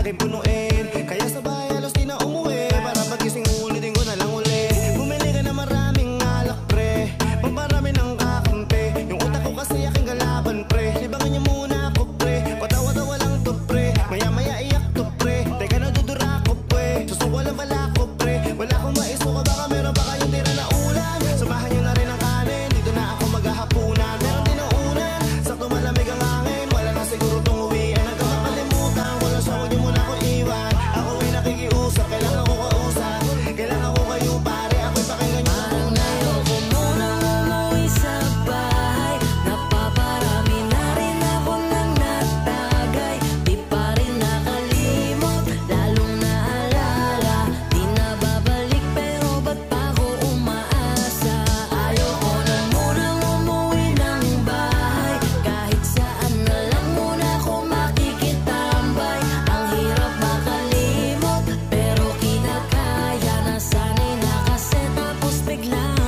aking punuin. Kaya sa bahay halos di na umuwi, para pagising ulitin ko na lang uli. Bumili ka na maraming alak pre, pamparami ng kakampi. Yung utak ko kasi aking galaban pre, libangan niyo muna ako pre. Patawa-tawa lang to pre, maya-maya iyak to pre. Teka nadudura ko pre, susuko lang pala ko pre. Wala akong maisuka, baka meron pa kayong tira na ulam. Samahan niyo na rin ang kanin, dito na ako maghahapunan. Meron din ang unan, sakto malamig ang hangin. Wala na siguro tong uwian, hanggang makalimutan. Wala siya, huwag niyo muna ako iwan. Ako ay nakikiusap, kailangan ko kausap. Kailangan ko kayo pare, ako'y pakinggan niyo. Parang ayoko munang umuwi sa bahay. Napaparami na rin ako ng natagay. Di pa rin nakalimot, lalong naalala. Di na babalik pero ba't pa ako umaasa? Ayoko na munang umuwi ng bahay. Kahit saan na lang muna ako makikitambay. Ang hirap makalimot pero kinakaya. Nasanay na kasi tapos biglang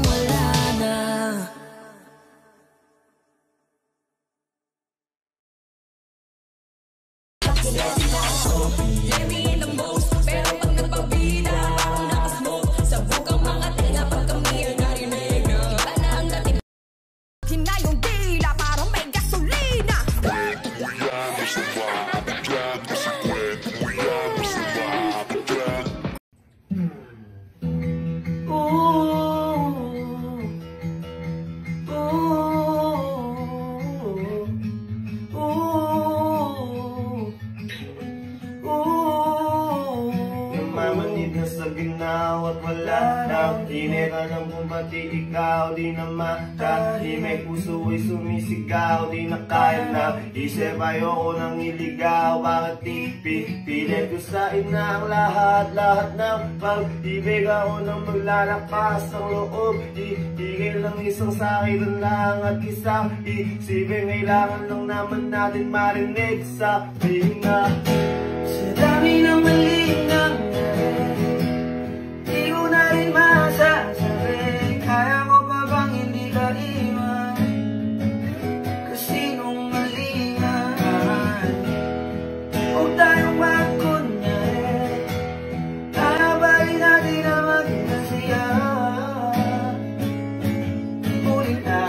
wala na. Hinayong dila parang may gasolina. Mamanid na sa ginaw at wala na. Di na alam kung ba't di ikaw di na makahimik. Puso ay sumisigaw, di na kaya na. Isip ayoko nang iligaw. Bakit di pipilit ko sa ina ang lahat ng pag-ibig. Ako nang maglalakas ng loob. Itigil ng isang sakitan lang at isang isipin. Kailangan lang naman natin marinig sa hinga. Sa dami ng malinang di ko na rin masasabi. Kaya ko pa bang hindi ka iwan? Kasi nung malingan, huwag tayong magkunyari. Kaya ba rin natin na magkasiya? Ulit na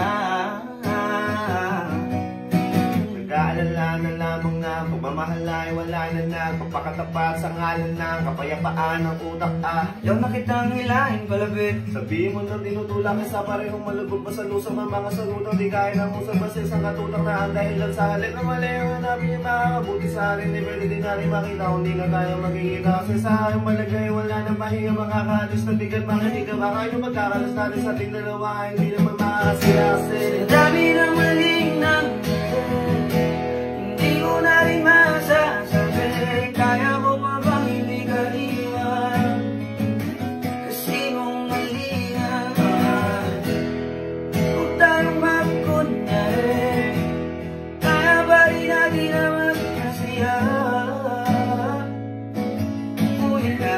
nag-aalala na lamang na pagmamahal ay wala na na. Pagpakatapat sa ngalan ng kapayapaan ng utak ayaw na kitang hilahin palabit. Sabihin mo na tinutulak sa parehong malugod pa sa lusang ng mga salutang di kaya na musang basis ang katutak na ang dahilan sa halip na mali ang hanapin yung makakabuti sa akin. Di pwede din natin makita kung di na tayo magkikita. Kasi sa aking palagay wala nang pahinga makakalis na bigat. Bakit di ka baka yung magkakalas natin sa ating dalawa ay hindi naman makakasiyasi. Dami ng maling hindi ko na rin masasabi. Kaya mo pa bang hindi ka iwan? Kasi nung malingan, huwag tayong magkunyari. Kaya ba rin natin na magkasiya? Ulit na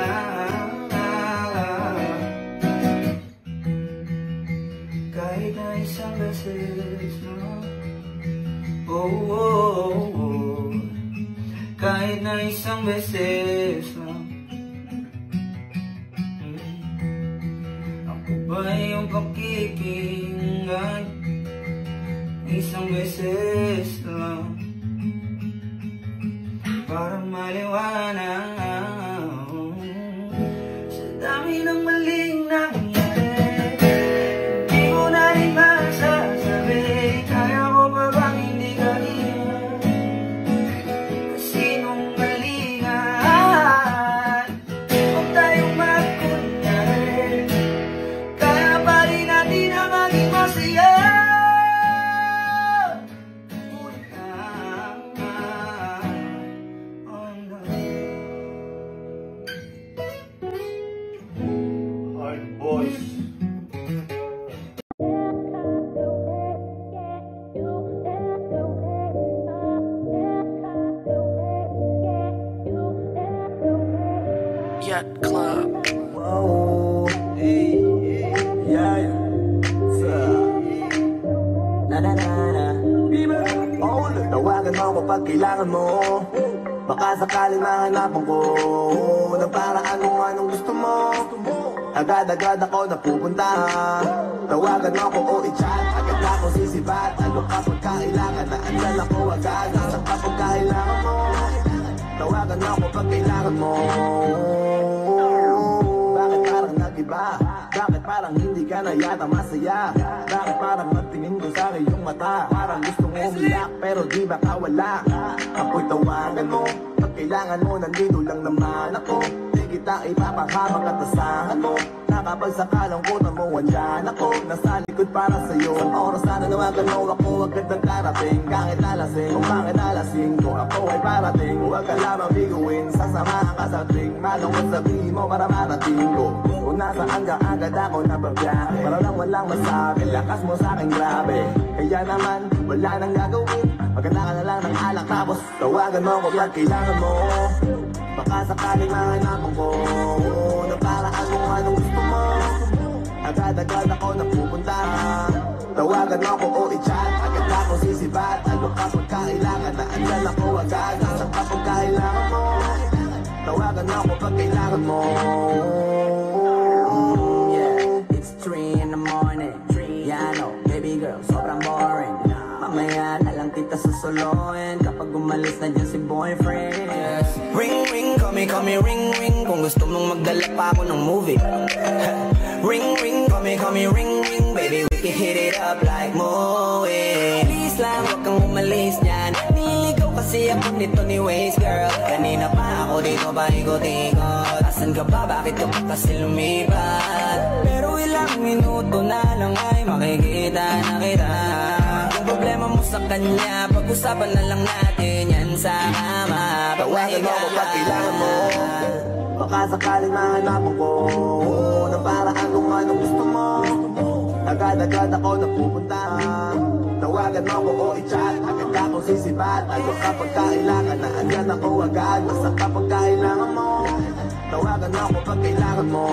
kahit na isang beses kahit na isang beses lang. Ako ba yung pakikinggan? Isang beses lang para maliwanag. Sa dami ng maling nangyari, hindi ko na rin masasabi. Kaya ko pa bang hindi ka iwan? Kasi nung malingan, huwag tayong magkunyari. Kaya pa rin natin na maging masaya. Ulit na, oh no. Hard boys. Yacht Club. Whoa, hey, yeah, na na na na. Tawagan mo ako pag kailangan mo. Baka sakaling mahanapan ko ng paraan kung anong gusto mo. Agad-agad ako napupunta. Tawagan mo ako o i-chat. Agad ako sisibat. Ano kapag kailangan na andyan ako agad. Saan kapag kailangan mo. Tawagan mo ako pag kailangan mo. Bakit parang nag-iba? Bakit parang hindi ka na yata masaya? Bakit parang magtingin ko sa iyong mata? Parang gustong umiyak pero di ba kawala? Ako'y tawagan mo. Pag kailangan mo nandito lang naman ako. Di kita ipapahamak at asahan mo. Nakapagsakalang kutan mo andyan ako. Nasa likod para sa'yo. Sa oras na nanawagan mo ako agad ng darating. Kahit alasing kung bakit alasing ko ako ay parating. Huwag ka lamang biguin. Sasamahan ka sa tuwing malungkot sabihin mo para marating ko. Kung nasaan ka agad ako nababiyahe. Para lang walang masabi. Lakas mo sa'kin grabe. Kaya naman wala nang gagawin. Maganda ka na lang ng alak tapos tawagan mo ko pag kailangan mo. Baka sakaling mahanapan ko ng paraan kung anong gusto mo. Agad-agad ako napupunta. Tawagan mo ko o i-chat. Agad ako sisibat. Ano kapag kailangan na andyan ako agad. Saan kapag kailangan mo. Tawagan mo ko pag kailangan mo. Yeah, it's 3 in the morning. Yeah, no, baby girl, sobrang boring. Mamaya na lang kita susuluin kapag umalis na dyan si boyfriend. Yes. Ring, ring, call me, ring, ring. Kung gusto mong magdala pa ako ng movie. Ring, ring, call me, ring, ring. Baby, we can hit it up like movie. Please lang, huwag kang umalis dyan. Niligaw kasi ako nito ni Waze, girl. Kanina pa ako dito paikot-ikot. Asan ka ba? Bakit ka pa kasi lumipat? Pero ilang minuto na lang ay makikita na kita. Yung problema mo sa kanya, pag-usapan na lang natin yan sa kama. Tawagan mo ko pag kailangan mo. Baka sakaling mahanapan ko ng paraan kung anong gusto mo. Agad-agad ako napupunta. Tawagan mo ko o i-chat. Agad ako sisibat. Ano kapag kailangan na andyan ako agad. Basta kapag kailangan mo. Tawagan mo ko pag kailangan mo.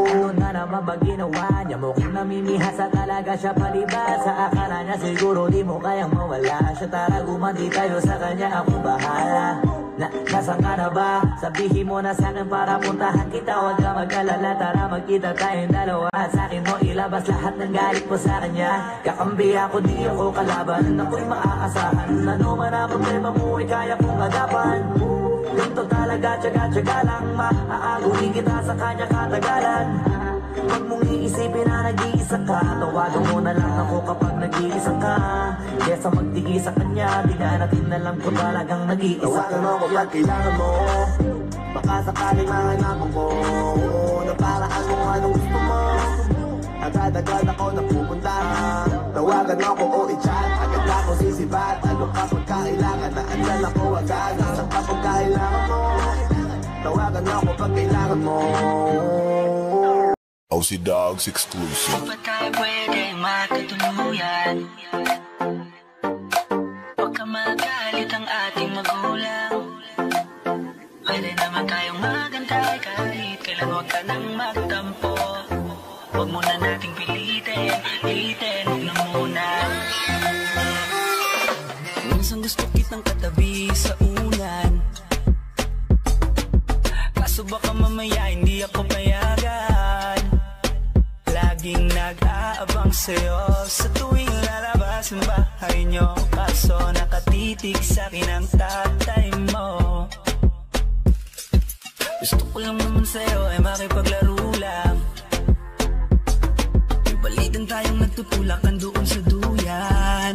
Ano na naman ba ginawa niya? Mukhang namimihasa talaga siya palibas. Sa akala niya siguro di mo kayang mawala siya. Tara gumanti tayo sa kanya, ako bahala. Nasaan ka na ba? Sabihin mo na sa'kin para puntahan kita. Huwag ka mag-alala, tara magkita tayong dalawa. At sa'kin mo ilabas lahat ng galit mo sa kanya. Kakambi ako, di ako kalaban. Ako'y maaasahan. Ano man ang problema mo ay kaya kong agapan. Ganito talaga, tsaga-tsaga lang. Maaaguhin kita sa kanya katagalan. Huwag mong iisipin na nag-iisa ka. Tawagan mo na lang ako kapag nag-iisa ka. Kesa magtigi sa kanya, di na natin alam ko talagang nag-iisa ka. Tawagan mo ko pag kailangan mo. Baka sakaling mahanapan ko ng paraan kung anong gusto mo. Agad-agad ako napupunta. Tawagan mo ko o i-chat. Agad ako sisibat. Ano kapag kailangan na andyan ako agad. Saan kapag kailangan mo. Tawagan mo ko pag kailangan mo. OC Dogs exclusive. Di ba tayo pwedeng makatuluyan? Huwag ka magalit ang ating magulang. Pwede naman tayong magantay kahit kailan. Huwag ka nang magtampo. Huwag muna nating pilitin, huwag na muna. Minsan gusto kitang katabi sa unan. Kaso baka mamaya hindi ako payagan. Laging nag-aabang sa'yo sa tuwing lalabas ng bahay nyo. Kaso nakatitig sa'kin ang tatay mo. Gusto ko lang naman sa'yo ay makipaglaro lang. May balitan tayong nagtutulakan doon sa duyan.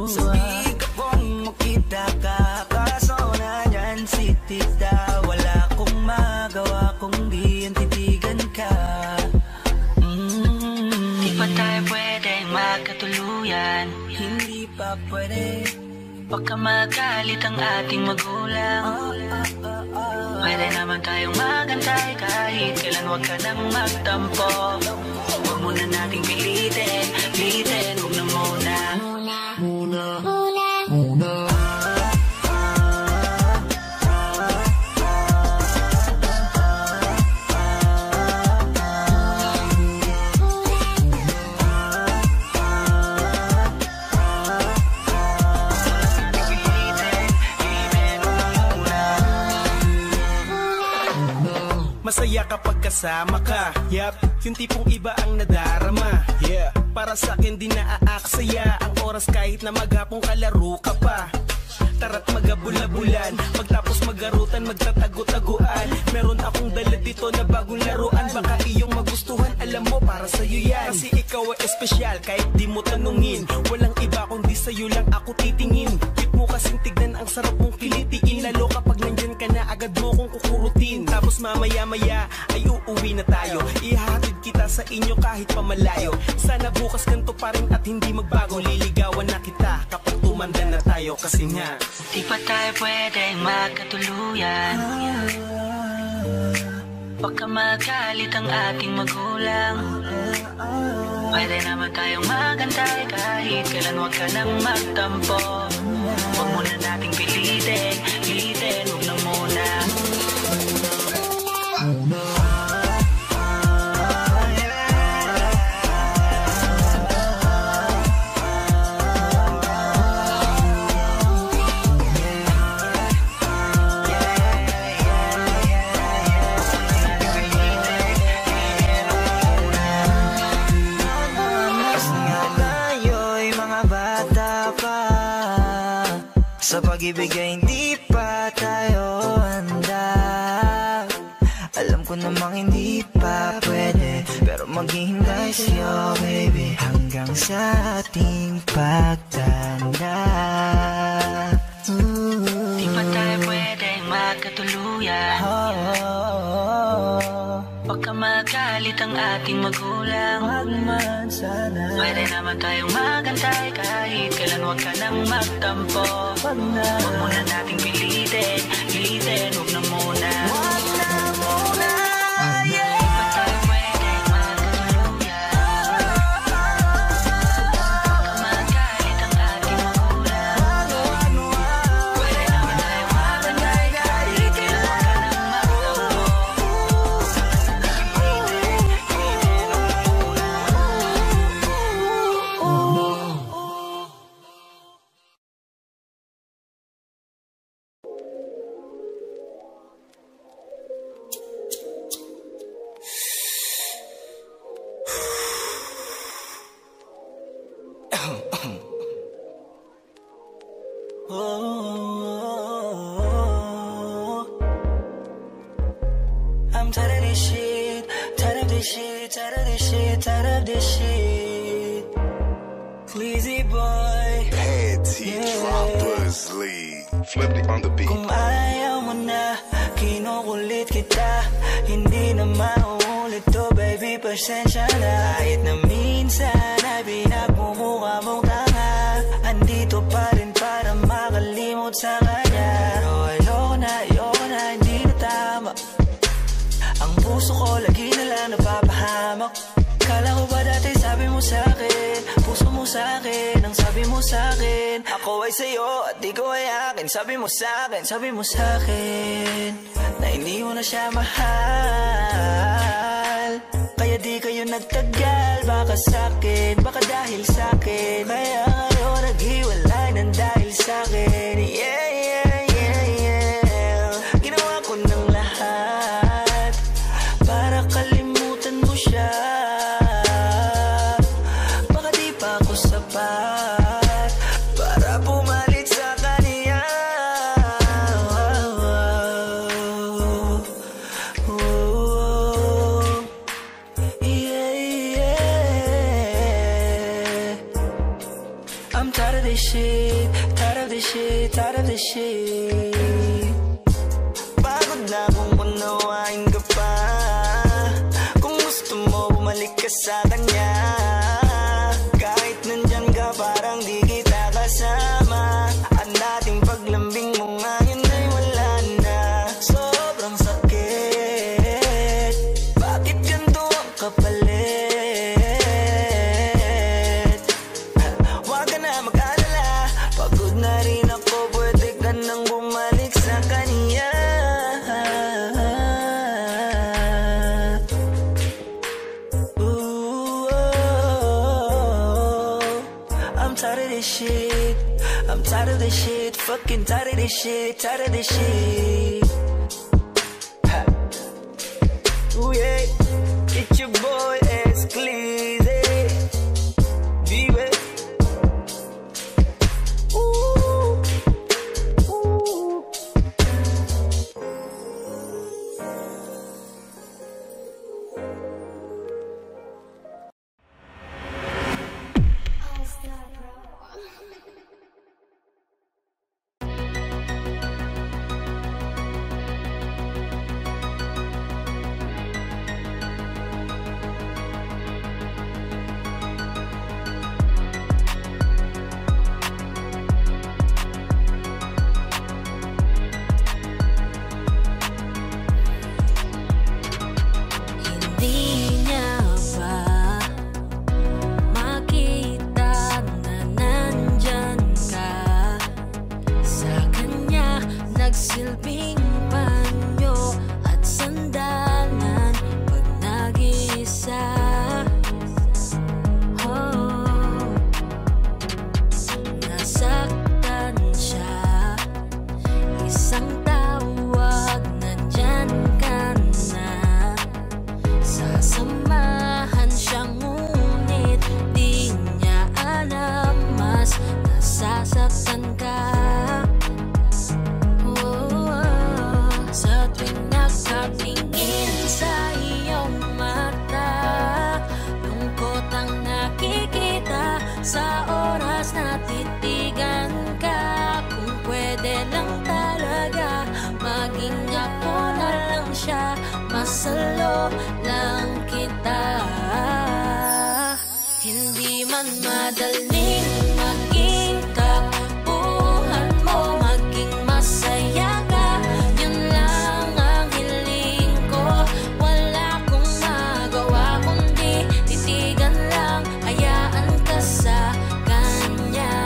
Sabi ka kung makita ka, kaso na dyan si tita. Wala kong magawa kung di ang titigan ka. Di pa tayo pwedeng magkatuluyan? Hindi pa pwede. Baka magalit ang ating magulang. Pwede naman tayong magantay kahit kailan. Huwag ka nang magtampo. Huwag muna nating pilitin, huwag na muna. kapag kasama ka. Yup, yung tipong iba ang nadarama. Yeah, para sa akin di naaaksaya ang oras kahit na maghapong kalaro ka pa. Tara't magabula-bulan, pagtapos magarutan, magtatago-taguan. Meron akong dala dito na bagong laruan. Baka iyong magustuhan, alam mo para sa'yo yan. Kasi ikaw ay espesyal kahit di mo tanungin. Walang iba kundi sa'yo lang ako titingin. Cute mo kasing tignan, ang sarap mong kilitiin. Lalo kapag nandyan ka na, agad mo kong kukurutin. Tapos mamaya-maya ay uuwi na tayo. Ihahatid kita sa inyo kahit pamalayo. Sana bukas ganito pa rin at hindi magbago. Liligawan na kita kapag tumanda na tayo. Kasi nga di pa tayo pwedeng magkatuluyan. Baka magalit ang ating magulang. Pwede naman tayong magantay kahit kailan, huwag ka nang magtampo. Huwag muna nating pilitin, huwag na muna. Sa pag-ibig ay hindi pa tayo handa. Alam ko namang hindi pa pwede, pero maghihintay sa'yo baby hanggang sa ating pagtanda. Di pa tayo pwedeng magkatuluyan. Baka magalit ang ating magulang. Pwede naman tayong magantay kahit kailan, huwag ka nang magtampo. Huwag muna nating pilitin, huwag na muna. Di pa tayo pwedeng magkatuluyan. Baka magalit ang ating magulang. Pwede naman tayong magantay kahit kailan, huwag ka nang magtampo. I'm tired of this shit, tired of this shit, tired of this shit, tired of this shit. Pleasy boy, Petty Droppers League. Flip it on the beat. kung ayaw mo na, kinukulit kita. Hindi na mauulit to baby, pasensya na. Kahit na minsan ay pinagmumukha mong tanga, andito pa rin para makalimot sa kanya. Pero ayoko na, hindi na tama. Ang puso ko lagi na lang napapahamak. Kala ko ba dati sabi mo sa'kin, puso mo sa'kin, ang sabi mo sa'kin, ako ay sa'yo at di ko ay akin. Sabi mo sa'kin na hindi mo na siya mahal. Kaya di kayo nagtagal, baka sa'kin, baka dahil sa'kin. Kaya ngayon naghiwalay ng dahil sa'kin. Yeah, yeah, yeah, yeah. Ginawa ko ng lahat para kalimutan mo siya. Baka di pa ako sapat para pumalit sa kanya. Yeah, yeah. I'm tired of this shit, tired of this shit, tired of this shit. Pagod na kung unawain ka pa. Kung gusto mo bumalik ka sa kanya, kahit nandyan ka parang di kita kasama. Ang dating paglambing mo ngayon ay wala na. Sobrang sakit, bakit ganito ang kapalit? Huwag ka na mag-alala, pagod na rin ako, pwede ka nang bumalik sa kanya. I'm tired of this shit, I'm tired of this shit, fucking tired of this shit, tired of this shit. Ha. Ooh, yeah. It's your boy Esclize. Vive. Ooh. Ooh. Hindi niya ba makita na nandyan ka? Sa kanya nagsilbing panyo at sandalan pag nag-iisa. Oh, nasaktan siya, isang tawag, nandyan ka na. Sasamahan siya ngunit di niya alam, mas nasasaktan ka. Sa tuwing nakatingin sa iyong mata, lungkot ang nakikita sa oras na titigan ka. Kung pwede lang talaga, maging ako na lang siya, masalo lang kita. Hindi man madaling maging kapuhan mo, maging masaya ka, yun lang ang hiling ko. Wala akong magawa kundi titigan lang, hayaan ka sa kanya.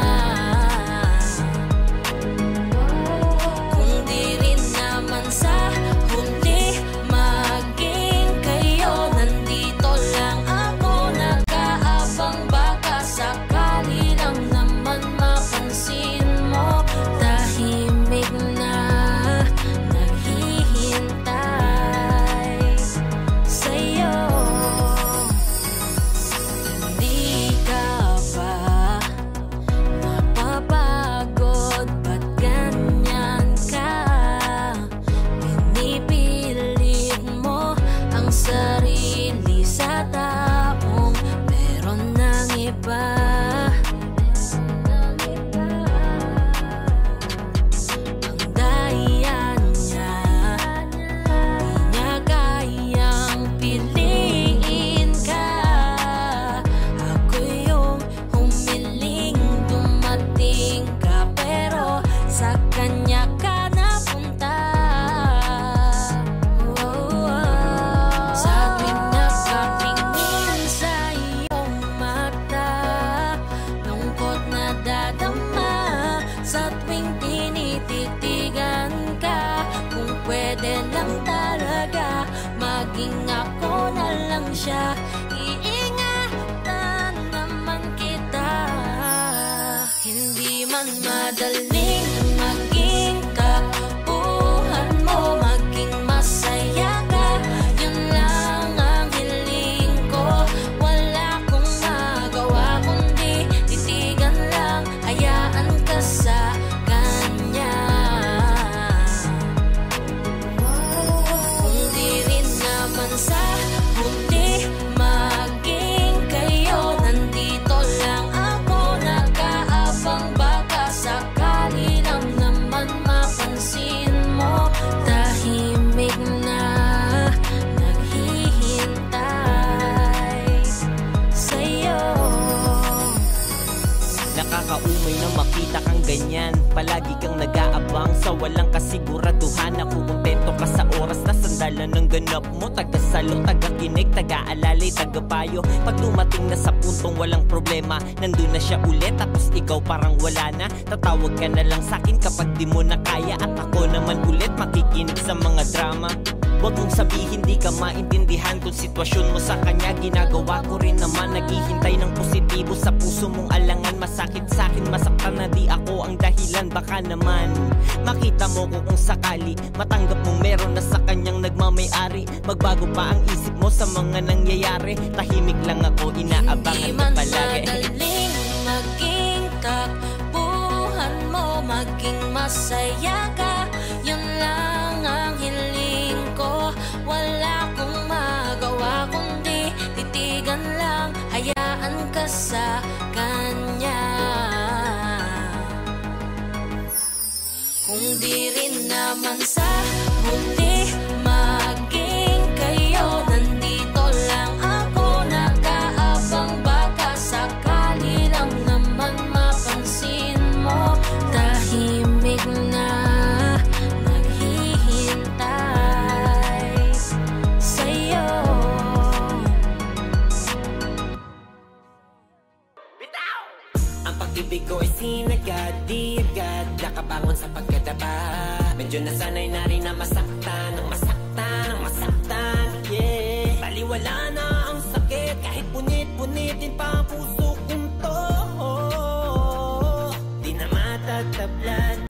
Kung di rin naman sa huli maging kayo, nandito lang ako nag-aabang, baka sakali lang naman mapansin mo. Tahimik na naghihintay sa'yo. Hindi ka ba napapagod? Ba't ganyan ka? Pinipilit mo ang sarili sa taong meron ng iba. Ang daya niya, di niya kayang piliin ka. Ako yung humiling dumating ka, pero sa kanya ka napunta. Sa tuwing nakatingin sa iyong mata, lungkot na dadama. Sa tuwing tinititigan ka, kung pwede lang talaga, maging ako na lang siya, iingatan naman kita. Hindi man madaling maging kapuhan mo, maging masaya ka, yun lang ang hiling ko. Wala akong magawa kundi titigan lang, hayaan ka sa kanya. Kung di rin naman sa huli maging kayo, nandito lang ako nag-aabang, baka sakali lang naman mapansin mo. Tahimik na naghihintay sa'yo. Nakakaumay na makita kang ganyan, palagi kang nag-aabang sa walang kasiguraduhan. Ako kontento ka sa oras na sandalan ng ganap mo, taga-salo, taga-kinig, taga-alalay, taga-payo. Pag dumating na sa puntong walang problema, nandun na siya ulit, tapos ikaw parang wala na. Tatawag ka na lang sa'kin kapag di mo na kaya, at ako naman ulit makikinig sa mga drama. Huwag mong sabihin di ka maintindihan kung sitwasyon mo sa kanya. Ginagawa ko rin naman, naghihintay ng positibo sa puso mong alangan. Masakit sa'kin, masaktan na di ako ang dahilan. Baka naman makita mo ko kung sakali, matanggap mong meron na sa kanyang nagmamay-ari. Magbago pa ang isip mo sa mga nangyayari. Tahimik lang ako, inaabangan ka palagi. Hindi man madaling maging takbuhan mo, maging masaya ka, yun lang ang hiling ko. Wala kong magawa kundi titigan lang, hayaan ka sa kanya. Kung di rin naman sa huli maging kayo, nandito lang ako nag-aabang. Baka sakali lang naman mapansin mo, tahimik na naghihintay sa'yo. Ang pag-ibig ko ay sinagad, di agad nakabangon sa pagkadapa. Medyo nasanay na rin na masaktan, ang masaktan, ang masaktan, yeah. Baliwala na ang sakit, kahit punit-punitin pa ang puso kong to, di na matatablan.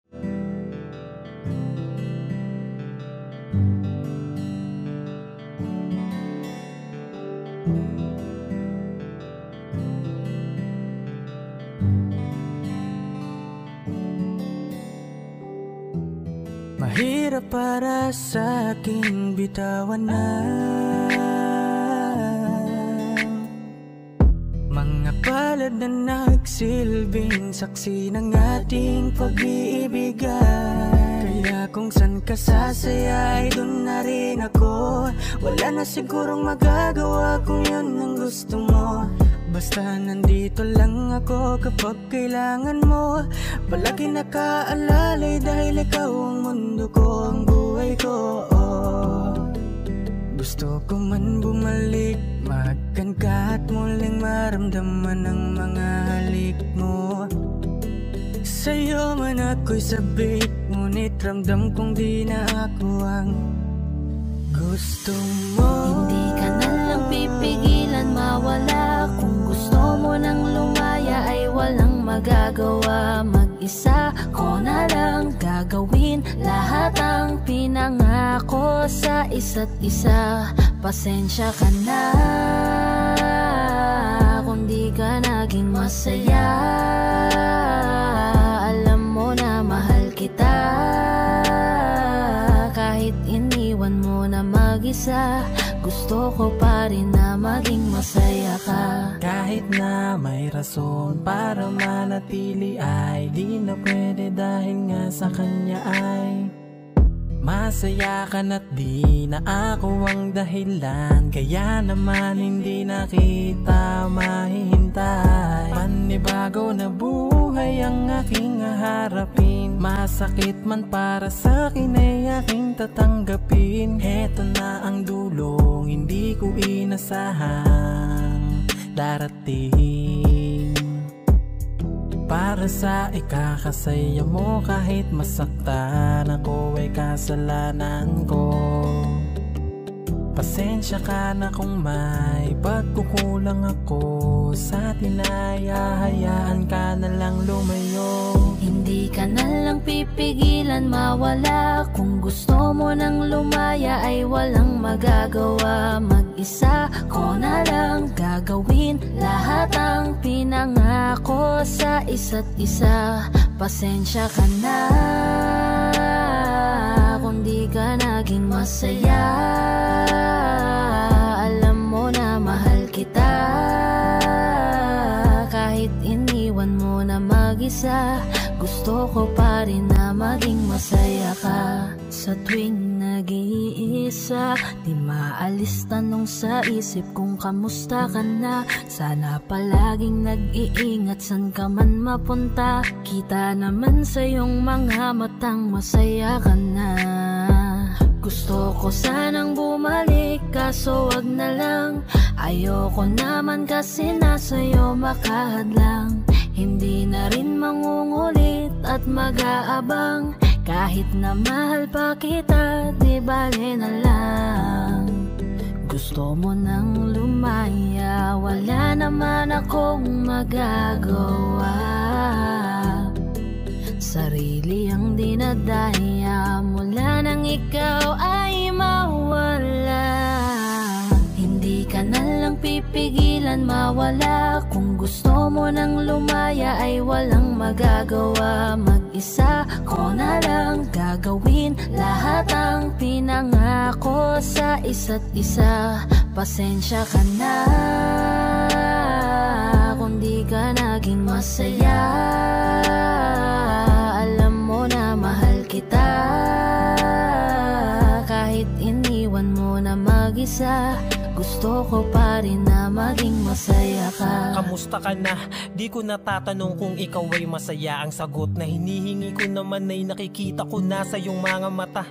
Mahirap para sa aking bitawan na mga palad na nagsilbing saksi ng ating pag-iibigan. Kaya kung san ka sasaya ay dun na rin ako. Wala na sigurong magagawa kung yun ang gusto mo. Basta nandito lang ako kapag kailangan mo. Palagi nakaalalay dahil ikaw ang mundo ko, ang buhay ko. Gusto ko man bumalik, makan ka at muling maramdaman ang mga halik mo. Sa'yo man ako'y sabik, ngunit ramdam kong di na ako ang gusto mo. Hindi ka na lang pipigilan mawala. Kung gusto mo nang lumaya ay walang magagawa. Mag-isa ko na lang gagawin lahat ang pinangako sa isa't isa. Pasensya ka na kung di ka naging masaya. Alam mo na mahal kita, kahit iniwan mo na mag-isa. Gusto ko pa rin na maging masaya ka. Kahit na may rason para manatili ay di na pwede dahil nga sa kanya ay masaya ka na't di na ako ang dahilan. Kaya naman hindi na kita mahihintay. Panibago na buhay ang aking haharapin. Masakit man para sa'kin ay aking tatanggapin. Heto na ang dulong hindi ko inasahang darating. Para sa ikakasaya mo kahit masaktan ako ay kasalanan ko. Pasensya ka na kung may pagkukulang ako sa tinaya. Hayaan ka na lang lumayo. Hindi ka na lang pipigilan mawala. Kung gusto mo nang lumaya ay walang magagawa. Mag-isa ko na lang gagawin lahat ang pinangako sa isa't isa. Pasensya ka na kung di ka naging masaya. Alam mo na mahal kita, kahit iniwan mo na mag-isa. Gusto ko pa rin na maging masaya ka. Sa tuwing nag-iisa, di maalis tanong sa isip kung kamusta ka na. Sana palaging nag-iingat san ka man mapunta. Kita naman sa iyong mga matang masaya ka na. Gusto ko sanang bumalik kaso wag na lang. Ayoko naman kasi nasa'yo makahadlang. Hindi na rin mangungulit at mag-aabang. Kahit na mahal pa kita, di bale na lang. Gusto mo nang lumaya, wala naman akong magagawa. Sarili ang dinadaya mula nang ikaw ay mawala. Hindi ka na lang pipigilan mawala. Kung gusto mo nang lumaya ay walang magagawa. Mag-isa ko na lang gagawin lahat ang pinangako sa isa't isa. Pasensya ka na kung di ka naging masaya. Alam mo na mahal kita, kahit iniwan mo na mag-isa. Gusto ko pa rin na maging masaya ka. Kamusta ka na? Di ko natatanong kung ikaw ay masaya. Ang sagot na hinihingi ko naman ay nakikita ko na sa iyong mga mata.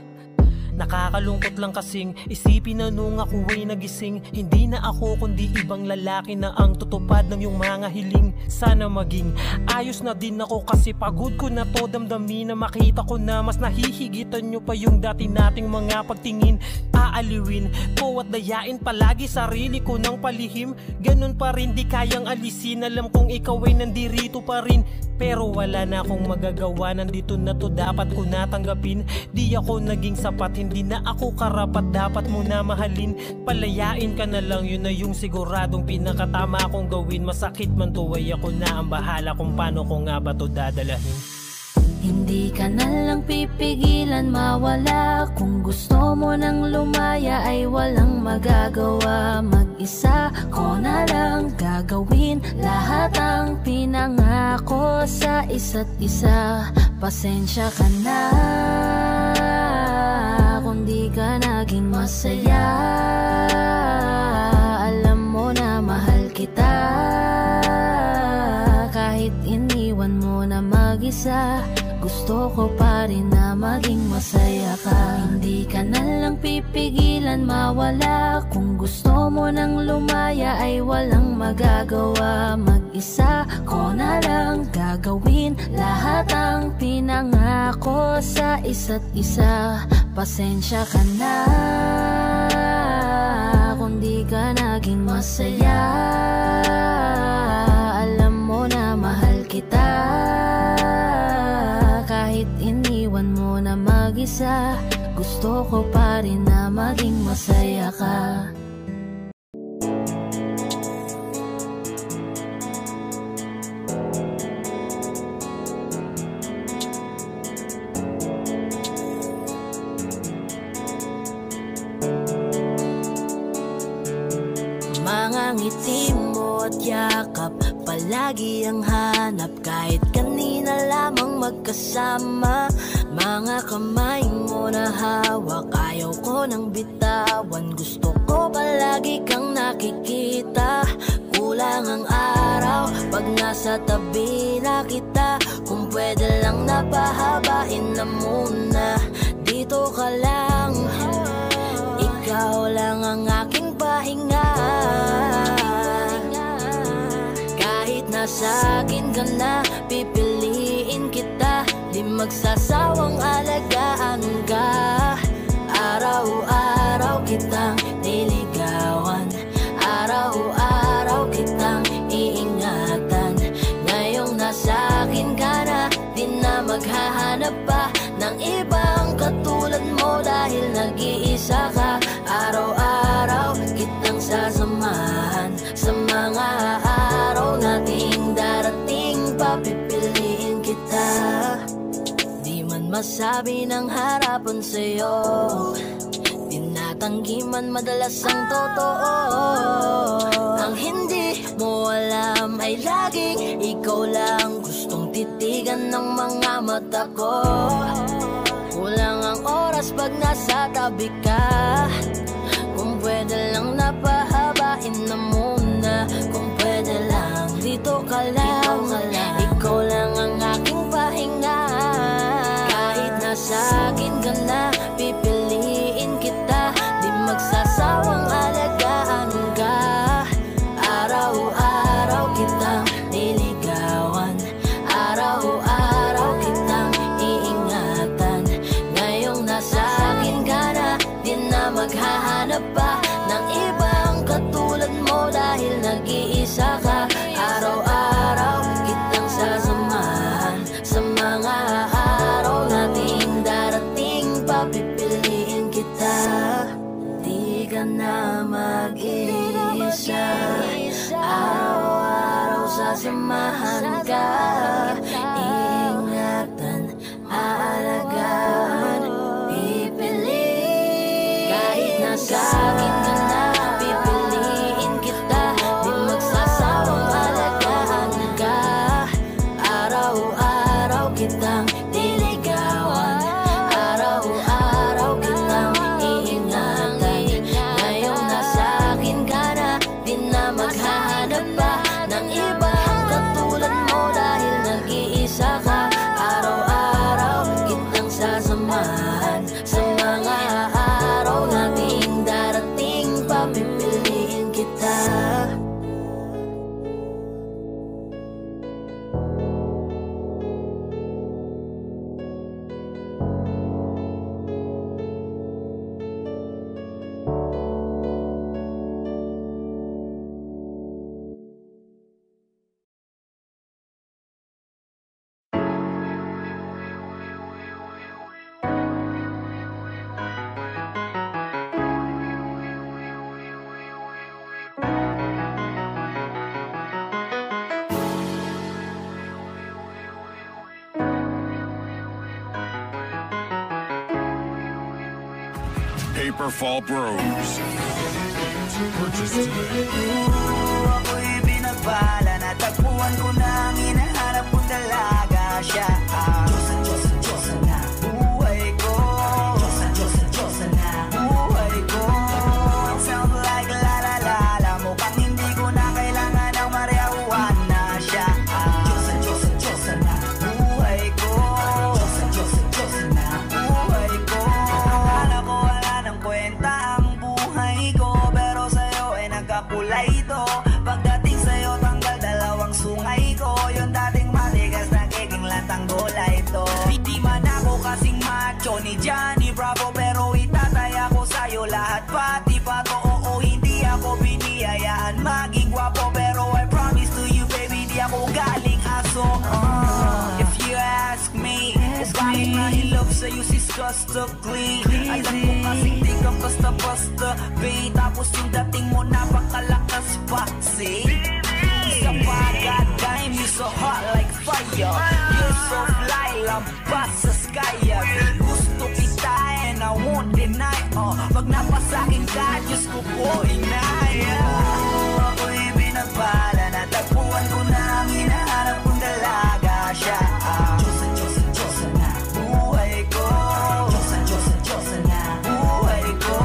Nakakalungkot lang kasing isipin na nung ako ay nagising, hindi na ako kundi ibang lalaki na ang tutupad ng iyong mga hiling. Sana maging ayos na din ako kasi pagod ko na to damdamin na makita ko na mas nahihigitan nyo pa yung dati nating mga pagtingin. Aaliwin ko at dayain palagi sarili ko ng palihim. Ganun pa rin di kayang alisin, alam kong ikaw ay nandirito pa rin. Pero wala na akong magagawa, nandito na to dapat ko natanggapin. Di ako naging sapat, hindi na ako karapat, dapat mo na mahalin. Palayain ka na lang, yun na yung siguradong pinakatama kong gawin. Masakit man to ay ako na ang bahala kung paano ko nga ba to dadalahin. Hindi ka na lang pipigilan mawala. Kung gusto mo nang lumaya ay walang magagawa. Mag-isa ko na lang gagawin lahat ang pinangako sa isa't isa. Pasensya ka na kung di ka naging masaya. Alam mo na mahal kita, kahit iniwan mo na mag-isa. Gusto ko pa rin na maging masaya ka. Hindi ka na lang pipigilan mawala. Kung gusto mo nang lumaya ay walang magagawa. Mag-isa ko na lang gagawin lahat ang pinangako sa isa't isa. Pasensya ka na kung di ka naging masaya. Alam mo na mahal kita, kahit iniwan mo na mag-isa. Gusto ko pa rin na maging masaya ka. Mga ngiti mo at yakap, palagi ang hanap. Kahit kanina lamang magkasama. Mga kamay mo na hawak, ayaw ko nang bitawan. Gusto ko palagi kang nakikita. Kulang ang araw pag nasa tabi na kita. Kung pwede lang napahabain na muna. Dito ka lang, ikaw lang ang aking pahinga. Kahit nasa akin ka na, pipiliin kita. Di magsasawang alagaan ka. Araw-araw kitang niligawan, araw-araw kitang iingatan. Ngayong nasa akin ka na, di na maghahanap pa ng ibang katulad mo. Dahil nag-iisa ka, araw-araw kitang sasamahan. Sa mga araw nating darating, papipiliin kita. Di man masabi ng harapan sa'yo, tinatanggi man madalas ang totoo. Ang hindi mo alam ay laging ikaw lang gustong titigan ng mga mata ko. Kulang ang oras pag nasa tabi ka. Kung pwede lang napahabain na muna. Kung pwede lang dito ka lang, ikaw lang ang aking pahinga. Kahit nasa akin ka na, pipiliin kita. Di magsasawang alagaan ka. Araw-araw kitang niligawan, araw-araw kitang iingatan. mga araw nating darating, papipiliin kita. Di ka na mag-iisa, araw-araw sasamahan ka. Ingatan, aalagaan, pipiliin. Kahit nasa akin ka na, pipiliin kita. Di magsasawang alagaan ka. Araw-araw kitang diligawan, araw-araw kitang iingatan. Ngayong nasa akin ka na, di na maghahanap pa ng iba ang katulad mo dahil nag-iisa ka. Araw-araw kitang sasamahan, sa mga araw nating darating, papipiliin kita. Paperfall Bros. Purchase today. Ako'y binagpala, natagpuan ko na ang hinahanap kong dalaga. Siya ang Diyosa na buhay ko. Diyosa na buhay ko. It sounds like la la la la, mukhang hindi ko na kailangan ng marijuana. Siya ang Diyosa na buhay ko. Diyosa na buhay ko. Akala ko wala ng kwenta ang buhay ko, pero sa'yo ay nagkakulay ito. Pagdating sa'yo tanggal dalawang sungay ko, yung dating matigas nagiging lantang gola ito. Di man ako kasing macho ni Johnny Bravo, pero itataya ko sa'yo lahat pati pa to. Oo, hindi ako biniyayaan maging gwapo, pero I promise to you baby, di ako galing aso. If you ask me, bakit mahilap sa'yo sis gusto clean? Alam ko kasing di ka basta-basta babe, tapos yung dating mo napakalakas pa, see? Isa pa, goddamn, you so hot like fire. You're so fly, lampas sa sky. Gusto kita and I won't deny. Pag napasakin ka, Diyos ko po inaya. Ako'y binagpala, natagpuan ko na ang hinahanap kong dalaga. Siya ang Diyosa na buhay ko. Diyosa na buhay ko.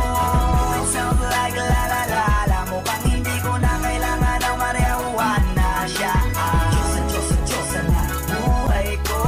It sounds like la la la la, mukhang hindi ko na kailangan ng marijuana. Siya ang Diyosa na buhay ko.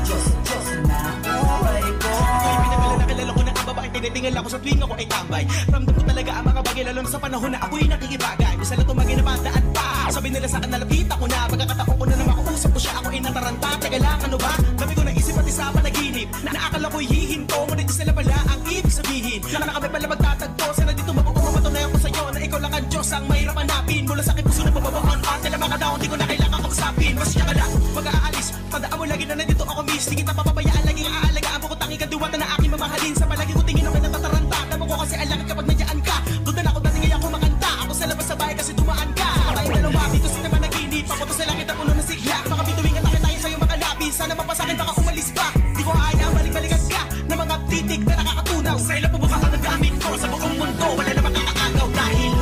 Diyosa na buhay ko. Ako'y pinagala na kilala ko na ang babae, tinitingal ako sa tuwing ako ay tambay. Ramdam ko talaga ang mga bagay, lalo na sa panahon na ako'y nakikibagay. Bisa na tumagay na bandaan pa, sabi nila sa akin nalapit ako na. Pagkakataon ko na na makausap ko siya, ako ay nataranta. Teka lang, ano ba? Dami ko naisip pati sa panaginip, na naakala ko'y hihinto, ngunit sila pala ang ibig sabihin. Na kami pala magtatagpo, sana dito mapapatunayan ko sa'yo na ikaw lang ang Diyos ang mahirap hanapin. Mula sa aking puso na pababaon pa, tila mga daon, di ko na kailangan kausapin. Masya ka lang, mag-aalis, tandaan mo lagi na nandito ako miss. Di kita papabayaan, laging aalagaan mo ko, tanging kadiwata na aking mamahalin. Sa palagi ko tingin ako natataranta, damo ko kasi alangit kapag nandiyan ka. Doon na ako dati ngayon kumakanta, ako sa labas sa bahay kasi dumaan ka. Tayong dalawa, dito sila managinip, papunta sa langit ang puno ng sigla. Mga bituin ka tayo sa'yo makalapin, sana mapasakin baka umalis pa. Di ko kaya balik-balikan ka, na mga titik na nakakatunaw. Sa ilang pubuka ka ng gamit ko, sa buong mundo, wala na makakaagaw dahil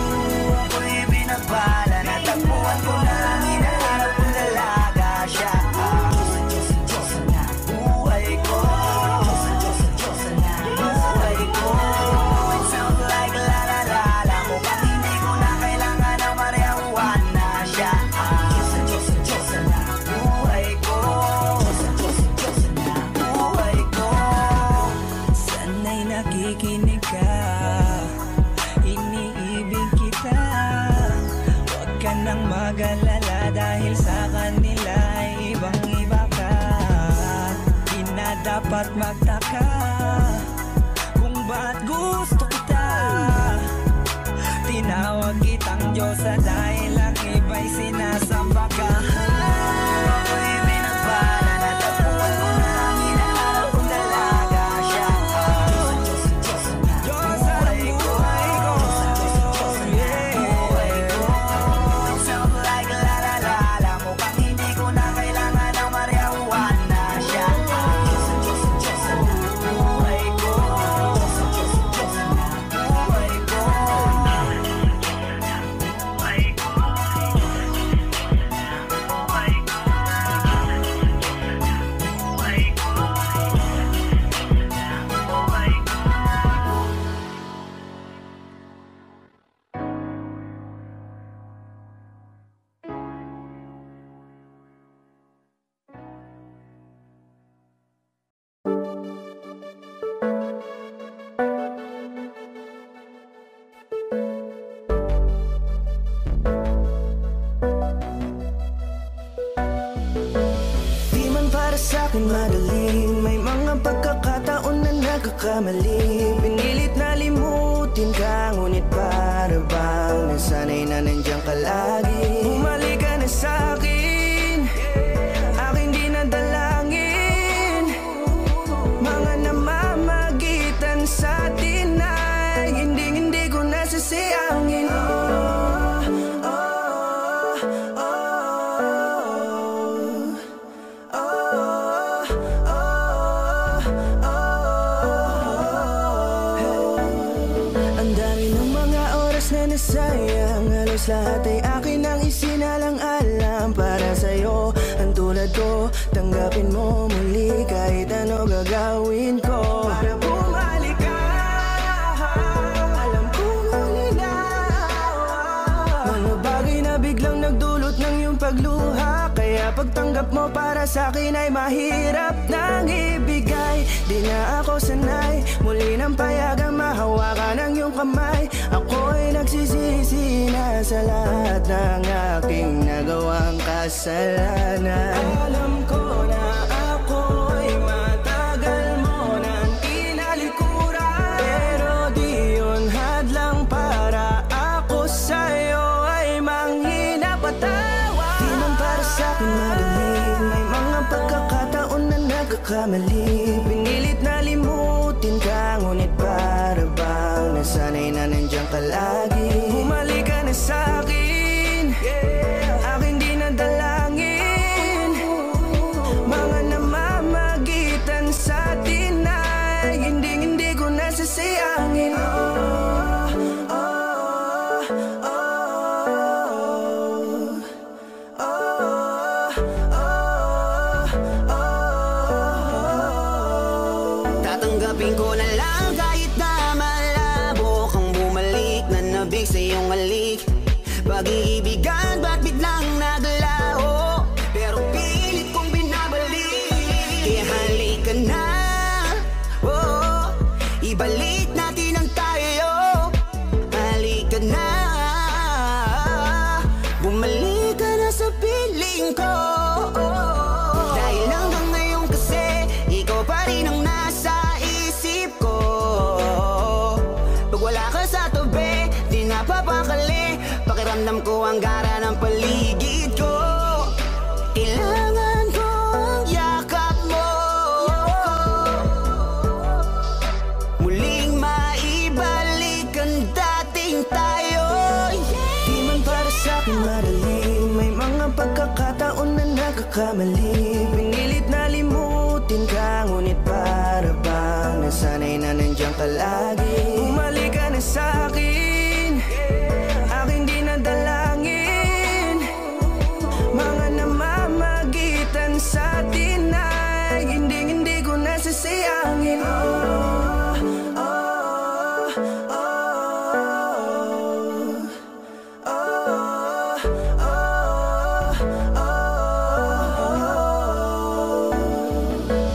ako'y binagpala, natagpuan ko na ang hinahanap kong dalaga. Siya ang Diyosa na buhay ko. Diyosa na buhay ko. It sounds like la la la la, mukhang hindi ko na kailangan ng marijuana. Siya ang Diyosa na buhay ko. Diyosa na buhay ko. Sana'y nakikinig ka, iniibig kita. Huwag ka nang mag-alala dahil sa kanila ay ibang-iba ka. Di na dapat magtaka kung ba't gusto kita. Tinawag kitang Diyosa dahil ang iba'y sinasamba ka. Ako'y binagpala, natagpuan ko sa'kin madali, may mga pagkakataon na nagkakamali. Pinilit na limutin ka, ngunit para bang nasanay na nandiyan ka lagi. Bumalik ka na sa'kin, aking di nadalangin. Mga namamagitan sa'tin ay hindi ko nasasayangin. Sayang, halos lahat ay akin ang isinalang-alam para sa'yo. Ang tulad ko, tanggapin mo muli kahit ano gagawin ko para bumalik ka. Alam kong malinawa, mga bagay na biglang nagdulot ng iyong pagluha. Kaya pagtanggap mo para sa'kin ay mahirap nang ibigay. Di na ako sanay, muli nang payagang mahawakan ang iyong kamay. Ako'y nagsisisi na sa lahat ng aking nagawang kasalanan. Alam ko na ako'y matagal mo nang tinalikuran, pero di yun hadlang para ako sa'yo ay manghina patawa. Di man para sa'kin madali, may mga pagkakataon na nagkakamali. Pinilit na limutin ka, ngunit para bang nasanay na nandiyan ka lagi. Bumalik ka na sa'kin, aking di nadalangin. Mga namamagitan sa'tin ay hindi ko nasasayangin. Tatanggapin ko na lang kahit na malabo kang bumalik na nabig sa iyong halik. Pag-iibigan ba't biglang naglaho, pero pilit kong binabalik. Kaya halika na, oh, ibalik natin ang tayo. Halika na, bumalik ka na sa piling ko. Dahil hanggang ngayon kasi ikaw pa rin ang nasa isip ko. Pag wala ka sa tabi, di napapakali. Pakiramdam ko ang gara ng paligid ko. Kailangan ko ang yakap mo, muling maibalik ang dating tayo. Di man para sa'kin madali, may mga pagkakataon na nagkakamali. Pinilit na limutin ka, ngunit para bang nasanay na nandiyan ka lagi. Bumalik ka na sa'kin, aking di nadalangin. Mga namamagitan sa'tin ay hindi ko nasasayangin.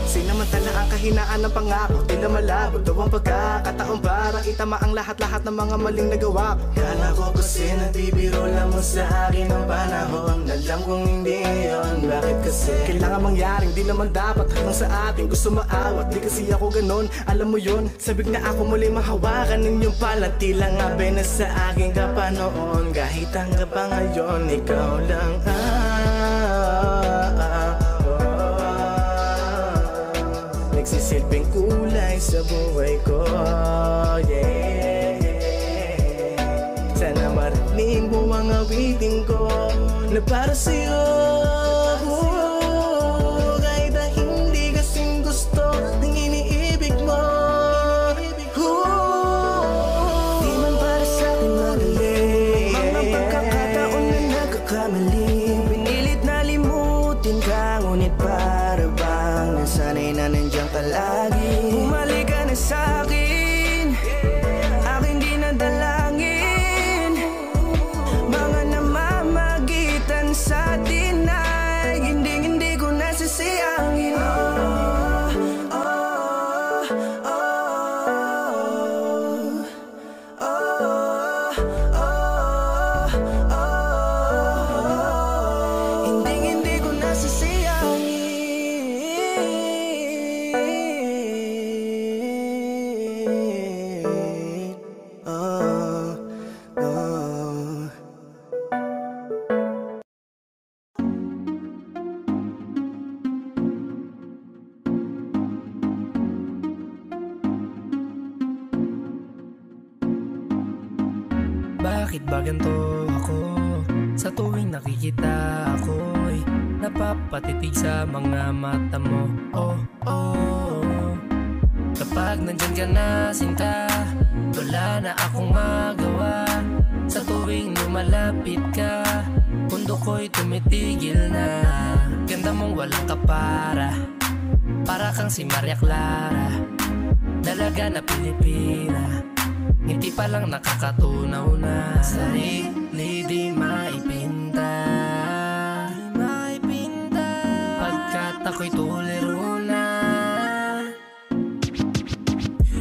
Sinamantala ang kahinaan ng pangako, tila malabo daw ang pagkakataon para itama ang lahat-lahat ng mga maling nagawa ko. Kala ko kasi nagbibiro lamang sa akin ang panahon, alam kong hindi yun. Bakit kasi kailangan mangyaring di naman dapat hanggang sa atin gusto maawat. Di kasi ako ganon, alam mo yun. Sabik na ako muli mahawakan ninyong pala, tila nga na sa akin ka pa noon. Kahit hanggang pa ngayon, ikaw lang nagsisilbing kulay sa buhay ko, yeah. Sana marinig mo ang awitin ko na para sa'yo, kahit na hindi kasing gusto ng iniibig mo. Di man para sa'kin madali, mga pagkakataon na nagkakamali. Pinilit na limutin ka, ngunit para bang nasanay na nandiyan ka lagi. Bumalik ka na sa'kin, aking di nadalangin. Mga namamagitan sa'tin ay hindi ko nasasayangin. Hindi ko nasasayangin. Bakit ba ganito ako? Sa tuwing nakikita ako'y napapatitig sa mga mata mo. Oh, oh. Kapag nandyan ka na sinta, wala na akong magawa. Sa tuwing lumalapit ka, mundo ko'y tumitigil na. Ganda mong walang kapara, para kang si Maria Clara, dalaga na Pilipina. Hindi pa lang nakakatunaw na sarili di maipinta. Pagkat ako'y tuliro na.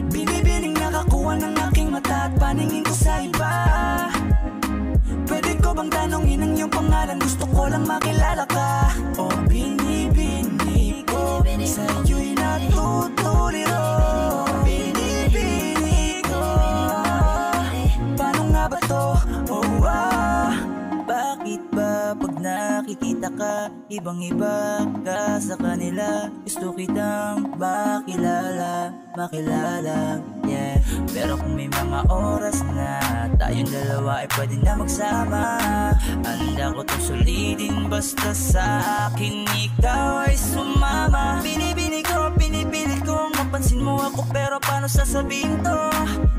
Binibining nakakuha ng aking mata at paningin ko sa iba. Pwede ko bang tanongin ang iyong pangalan? Gusto ko lang makilala ka. O binibini ko, sa iyo'y natutuliro. Binibini ko, paano nga ba to? Oh, bakit ba pag nakikita ka, ibang-iba ka sa kanila? Gusto kitang makilala, yeah. Pero kung may mga oras na tayong dalawa ay pwede na magsama, handa ko to sulitin basta sa akin ikaw ay sumama. Binibini ko, pinipilit kong mapansin mo ako, pero paano sasabihin to?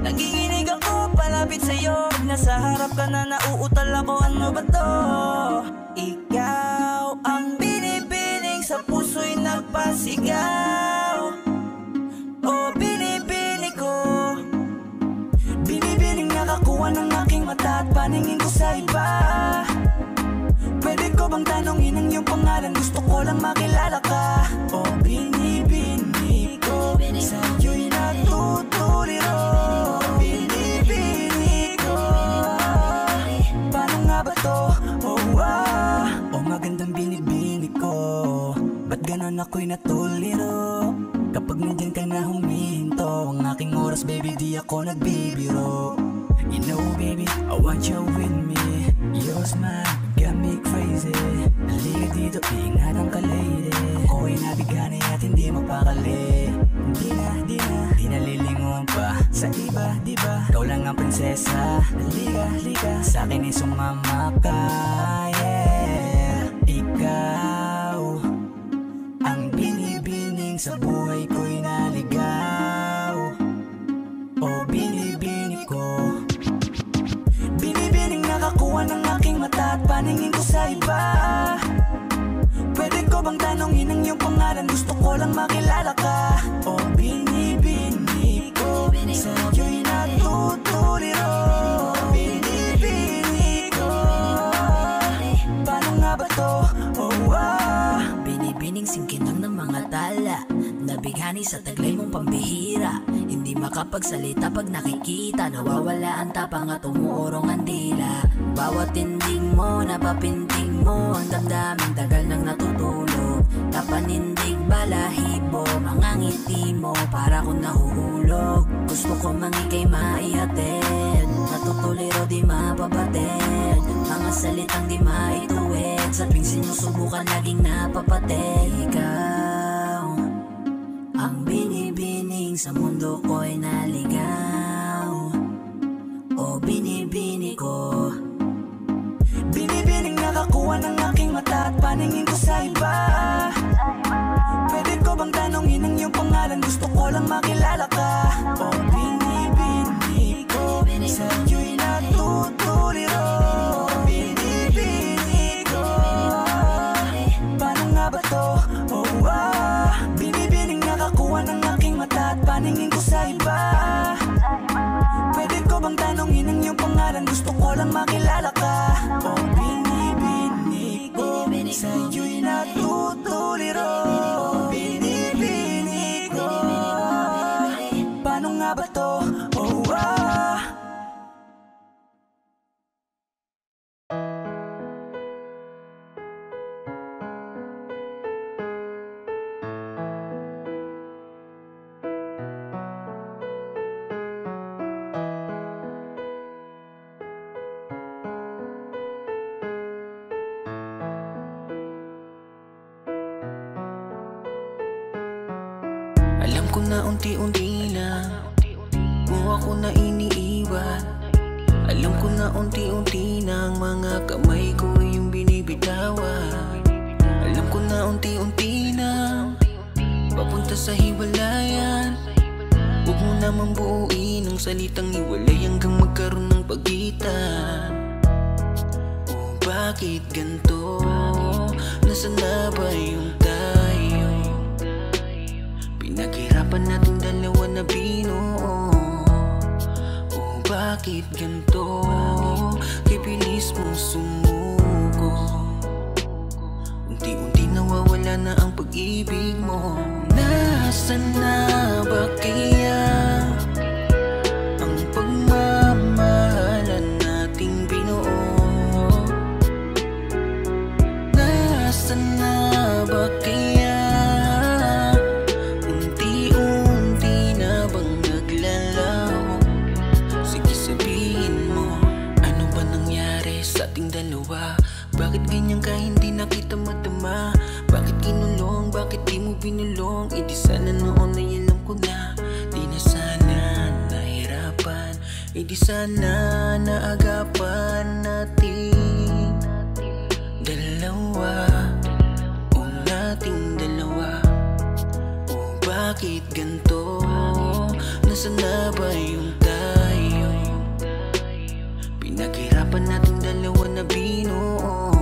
Nanginginig ako palapit sa'yo, pag nasa harap ka na nauutal ako, ano ba to? Ikaw ang binibining sa puso'y nagpasigaw. O binibini ko, binibining nakakuha ng aking mata at paningin ko sa iba. Pwede ko bang tanongin ang iyong pangalan? Gusto ko lang makilala ka. O binibini ko, sa iyo'y natutuliro. Binibini ko, paano nga ba to? Oh, magandang binibini ko, ba't ganon ako'y natuliro? Kapag nandyan ka na huminto, ang aking oras baby di ako nagbibiro. You know baby, I want you with me. Your smile got me crazy. Halika dito, ingatan ka lady. Ako'y nabigani at hindi mapakali. Di na lilingon pa sa iba, diba? Ikaw lang ang prinsesa. Halika, sa akin ay sumama ka, yeah. Ikaw ang binibining sa buhay ko'y naligaw. O binibini ko, binibining nakakuha ng aking mata at paningin ko sa iba. Pwede ko bang tanongin ang iyong pangalan? Gusto ko lang makilala ka. O binibini ko, sa iyo'y natutuliro. Binibini ko, paano nga ba to? Binibining singkinang ng mga tala, nabighani sa taglay mong pambihira. Hindi makapagsalita pag nakikita, nawawala ang tapang at umuurong ang dila. Bawat tinding mo, napapinting mo, ang damdaming tagal nang natutulog. Kapanindig balahibo, mga ngiti mo, para kong nahuhulog. Gusto ko mangikay maihatid, natutuliro di mapabatid. Mga salitang di maituwid, sa tuwing sinusubukan laging napapatid. Ikaw ang binibining sa mundo ko'y naligaw. O binibini ko, binibining nakakuha ng aking mata at paningin ko sa iba. Pwede ko bang tanongin ang iyong pangalan? Gusto ko lang makilala ka. O binibini ko, sa iyo'y natutuliro. Binibini ko, paano nga ba to? Binibining nakakuha ng aking mata at paningin ko sa iba. Pwede ko bang tanongin ang iyong pangalan? Gusto ko lang makilala ka. O binibini ko, sa iyo'y natutuliro. Binibini ko, paano nga ba to? Alam ko na unti-unti lang mo ako na iniiwan. Alam ko na unti-unti na ang mga kamay ko yung binibitawan. Alam ko na unti-unti na papunta sa hiwalayan. Huwag mo naman buuin ang salitang hiwalay hanggang magkaroon ng pagitan. Oh, bakit ganito? Nasaan na ba yung tayo? Pinaghirapan natin dalawa na binuo. Oh, bakit ganito? Kaya bilis mo sumuko. Unti-unti nawawala na ang pag-ibig mo. Nasaan na ba kaya ang pagmamahalan nating binuo? Nasaan na ba kaya unti-unti na bang naglalaho? Sige sabihin mo, ano ba nangyari sa ating dalawa? Bakit ganyan ka hindi na kita madama? Bakit kinulong? Bakit di mo binulong? E di sana noon ay alam ko na. Di na sana nahirapan. E di sana naagapan natin dalawa. O nating dalawa. O bakit ganito? Nasaan na ba yung tayo? Pinaghirapan natin dalawa na binuo.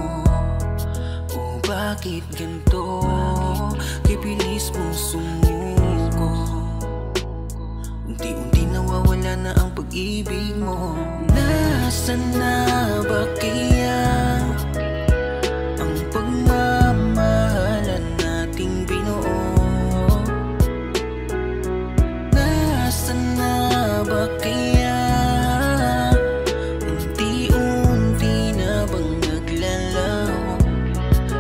Oh, bakit ganito? Kaya bilis mo sumuko. Unti-unti nawawala na ang pag-ibig mo. Nasaan na ba kaya ang pagmamahalan nating binuo? Nasaan na ba kaya unti-unti na bang naglalaho?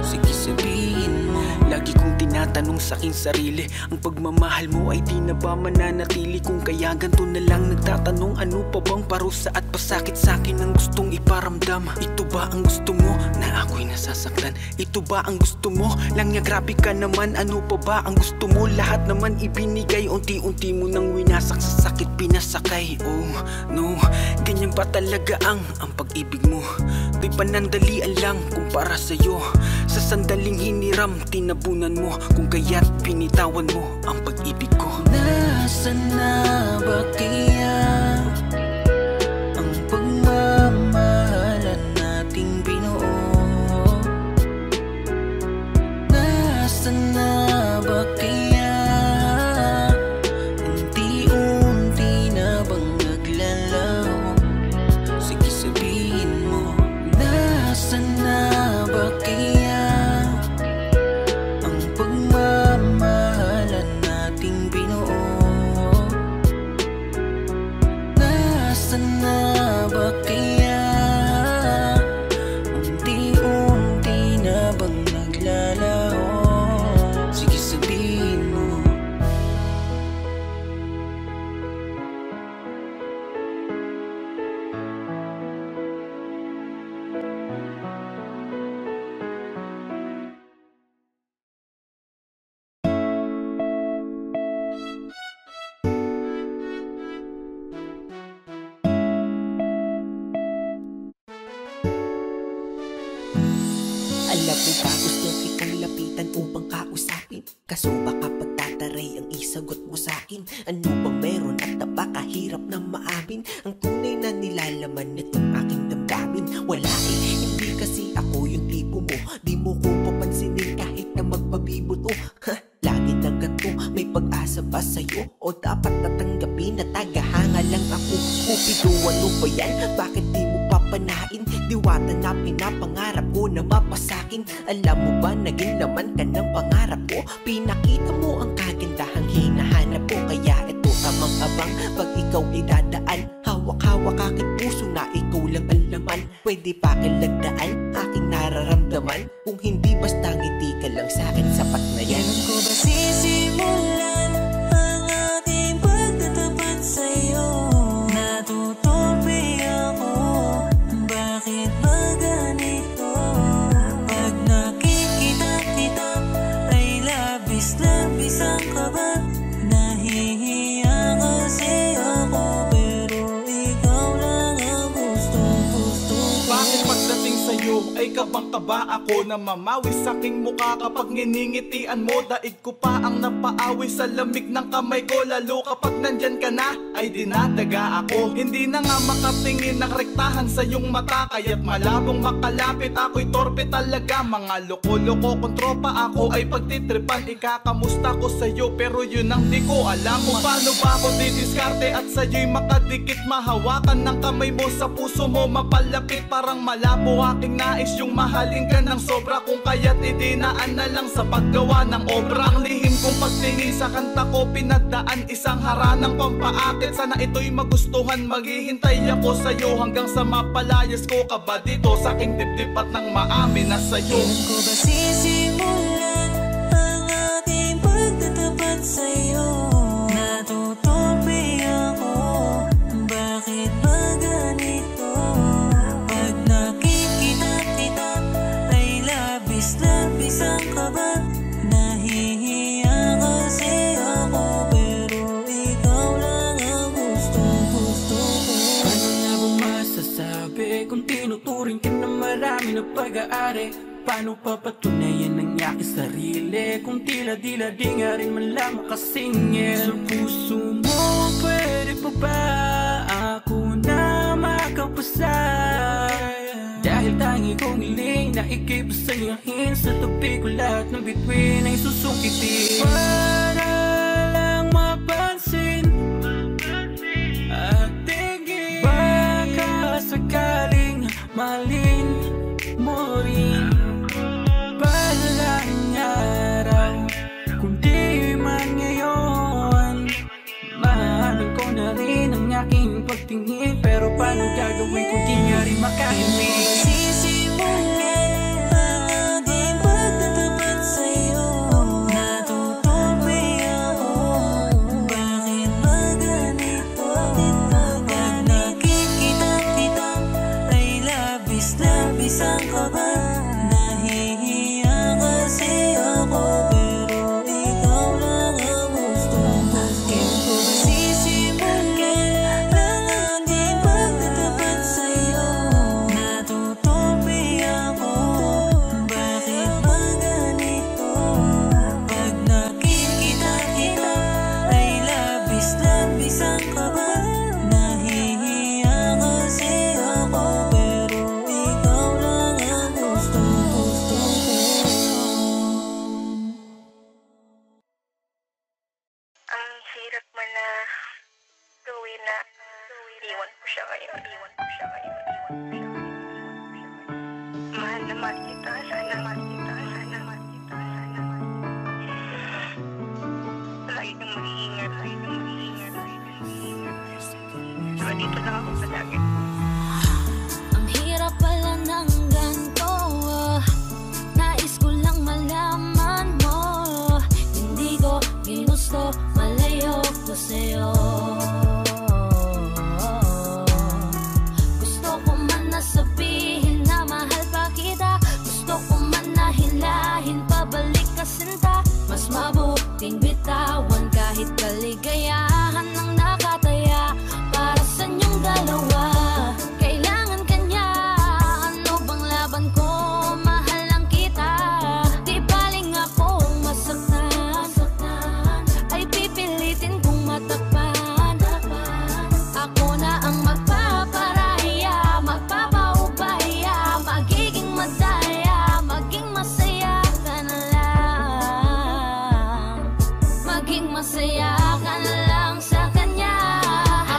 Sige sabihin mo. Lagi kong tinatanong sa'king sarili, ang pagmamahal mo ay di na ba mananatili? Kung kaya ganito na lang nagtatanong, ano pa bang parusa at pasakit sa'kin ang gustong iparamdam? Ito ba ang gusto mo na ako'y nasasaktan? Ito ba ang gusto mo lang niya? Grabe ka naman, ano pa ba ang gusto mo? Lahat naman ibinigay, unti-unti mo nang winasak sa sakit pinasakay. Oh no, ganyan ba talaga ang pag-ibig mo? Do'y panandalian lang kumpara sa'yo. Sa sandaling hiniram, tinabunan mo. Kung kaya't pinitawan mo ang pag-ibig ko. Nasaan na ba kaya ang pagmamahalan nating binuo? Nasaan na ba kaya unti-unti na bang naglalaho? Sige sabihin mo. Nasaan na ba kaya ang pagmamahalan nating binuo? Nasaan na ba kaya unti-unti na bang naglalaho? Sige sabihin mo. Alam mo ba gusto kitang lapitan upang kausapin? Kaso baka pagtataray ang isagot mo sa'kin. Ano bang meron at napakahirap na maamin ang tunay na nilalaman nitong aking damdamin? Wala eh, hindi kasi ako yung tipo mo. Di mo ko papansinin kahit na magpabibuto. Lagi na ganito, may pag-asa ba sa'yo? O dapat natanggapin na tagahanga lang ako? Cupido, ano ba yan? Bakit di mo papanain? Diwata na pinapangarap ko na mapasakin. Alam mo ba, naging laman ka ng pangarap ko. Pinakita mo ang kagandahang hinahanap ko. Kaya ito tamang abang pag ikaw ay dadaan. Hawak-hawak aking puso na ikaw lang ang laman. Pwede pa kalagdaan aking nararamdaman. Kung hindi basta ngiti ka lang sa'kin, sapat na yan. Kailan ko ba sisimulan ang ating pagtatapat sa'yo? Natutupi ako, bakit ba ganito? Pag nakikita kita ay labis-labis ang kaba. Nahihiya kasi ako pero ikaw lang ang gusto ay kabang-kaba ako na mamawi sa aking mukha kapag nginingitian mo. Daig ko pa ang napaawi sa lamig ng kamay ko, lalo kapag nandyan ka na ay dinadaga ako. Hindi na nga makatingin ng rektahan sa iyong mata, kaya't malabong makalapit ako'y torpe talaga. Mga loko-loko kong tropa ako ay pagtitripan, ikakamusta ko sa'yo pero yun ang di ko alam kung paano ba ako didiskarte at sa'yo'y makadikit. Mahawakan ng kamay mo sa puso mo mapalapit, parang malabo aking nais yung mahalin ka ng sobra. Kung kaya't idinaan na lang sa paggawa ng obra. Ang lihim kong pagtingin sa kanta ko pinagdaan, isang haranang pampaakit. Sana ito'y magustuhan, maghihintay ako sa'yo hanggang sa mapalayas ko ka ba dito sa aking dibdib at nang maamin na sa'yo. Kailan ko ba sisimulan ang ating pagtatapat sa'yo? Natutupi ako, bakit ba ganito? Pag nakikita kita ay labis-labis ang kaba. Nahihiya kasi ako pero ikaw lang ang gusto-gusto ko. Ano nga bang masasabi kung tinuturing ka na marami na pag-aari? Paano papatunayan ang aking sarili kung tila-dila di nga rin man lang makasingil? Sa puso mo pwede pa ba ako na makapasay? Dahil tangi kong hiling na ikay pasayahin, sa tabi ko lahat ng bituin ay susungkitin. Para lang mapansin at tingin, baka sakaling mahalin mo rin. Balang araw, kundi man ngayon, mahalin ko na rin ang aking pagtingin. Pero paano gagawin kung di nga rin makahimik? Sisimulan ang ating pagtatapat sa'yo. Natutupi ako, bakit ba ganito? Pag nakikita kita ay labis-labis ang kaba. Nahihiya kasi ako pero ikaw lang ang gusto-gusto. Kailan ko ba sisimulan ang ating pagtatapat sa'yo? Natutupi ako, bakit ba ganito? Pag nakikita kita ay labis-labis ang kaba. Nahihiya kasi ako pero ikaw lang ang gusto-gusto ko. Ang hirap man na gawin na iwan ko siya ngayon. Mahal na mahal kita, sana mahal kita, sana mahal kita, sana mahal kita. Lagi kang mag-iingat, lagi kang mag-iingat, lagi kang mag-iingat. Saka dito lang ako palagi. Ang hirap pala ng ganito, nais ko lang malaman mo. Hindi ko ginusto, malayo ko sa'yo. Gusto ko man na sabihin na mahal pa kita, gusto ko man na hilahin pabalik ka sinta. Mas mabuting bitawan kahit kaligayahan ang nakataya para sa inyong dalawa. Kailangan kanya, ano bang laban ko? Mahal lang kita, di baling akong masaktan. Ay pipilitin kong matakpan. Ako na ang magpaparaya, magpapaubaya, magiging madaya, maging masaya ka na lang. Maging masaya ka na lang sa kanya.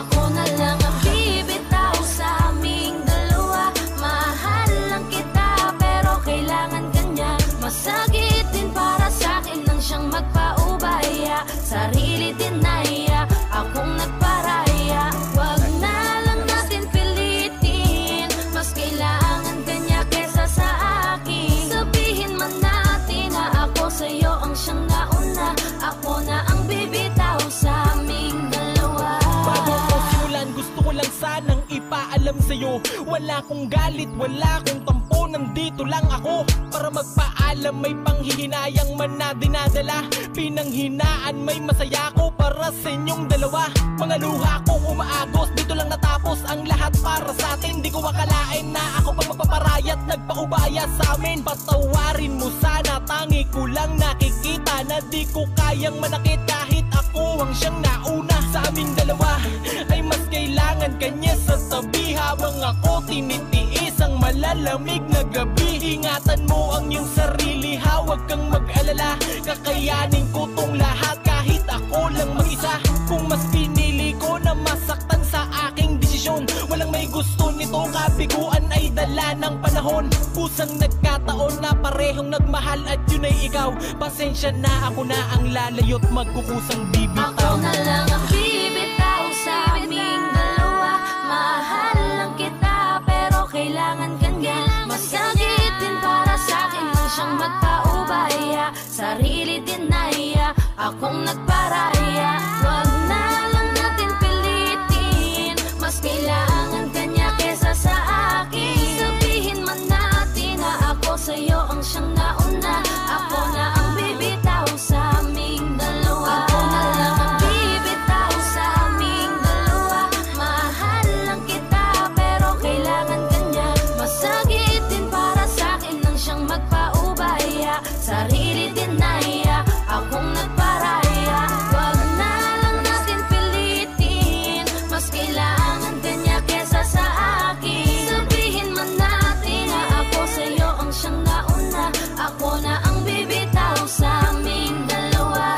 Ako na lang ang bibitaw sa aming dalawa. Mahal lang kita pero kailangan kanya. Masakit din para sa akin nang siyang magpaubaya. Sarili din naiya, akong nagparaya. Wag na lang natin pilitin, mas kailangan kanya kesa sa akin. Sabihin man natin na ako sa'yo ang siyang nauna. Ako na ang bibitaw sa aming dalawa. Bago ko simulan, gusto ko lang sanang ipaalam sa'yo. Wala kong galit, wala kong tampo, nandito lang ako para magpaalam. May panghihinayang man na dinadala, pinanghinaan may masaya ko para sa inyong dalawa. Mga luha kong umaagos, dito lang natapos ang lahat para sa atin. Di ko akalain na ako pa mapaparayat nagpaubaya sa amin. Patawarin mo sana, tangi ko lang nakikita na di ko kayang manakit kahit ako ang siyang nauna. Sa aming dalawa ay mas kailangan kanya sa tabi habang ako tinitiis ang malalamig na gabi. Ingatan mo ang iyong sarili ha, huwag kang mag-alala, kakayanin ko tong lahat kahit ako lang mag-isa. Kung mas pinili ko na masaktan sa aking desisyon, walang may gusto nito, kabiguan ay dala ng panahon. Kusang nagkataon na parehong nagmahal at yun ay ikaw. Pasensya na, ako na ang lalayo't magkukusang bibitaw. Ako na lang ang bibitaw sa aming dalawa. Mahal lang kita pero kailangan kanya. Masakit din para sa akin lang siyang magpaubaya. Sarili din naiya, akong nagparaya. Wag na lang natin pilitin, mas kailangan kanya kesa sa akin. Sabihin man natin na ako sa'yo ang siyang nauna. Ako na ang bibitaw sa aming dalawa. Ako na lang ang bibitaw sa aming dalawa. Mahal lang kita pero kailangan kanya. Masakit din para sa akin lang siyang magpaubaya. Sarili din naiya, akong nagparaya. Wag na lang natin pilitin, mas kailangan kanya kesa sa akin. Sabihin man natin na ako sa'yo ang siyang nauna. Ako na ang bibitaw sa aming dalawa.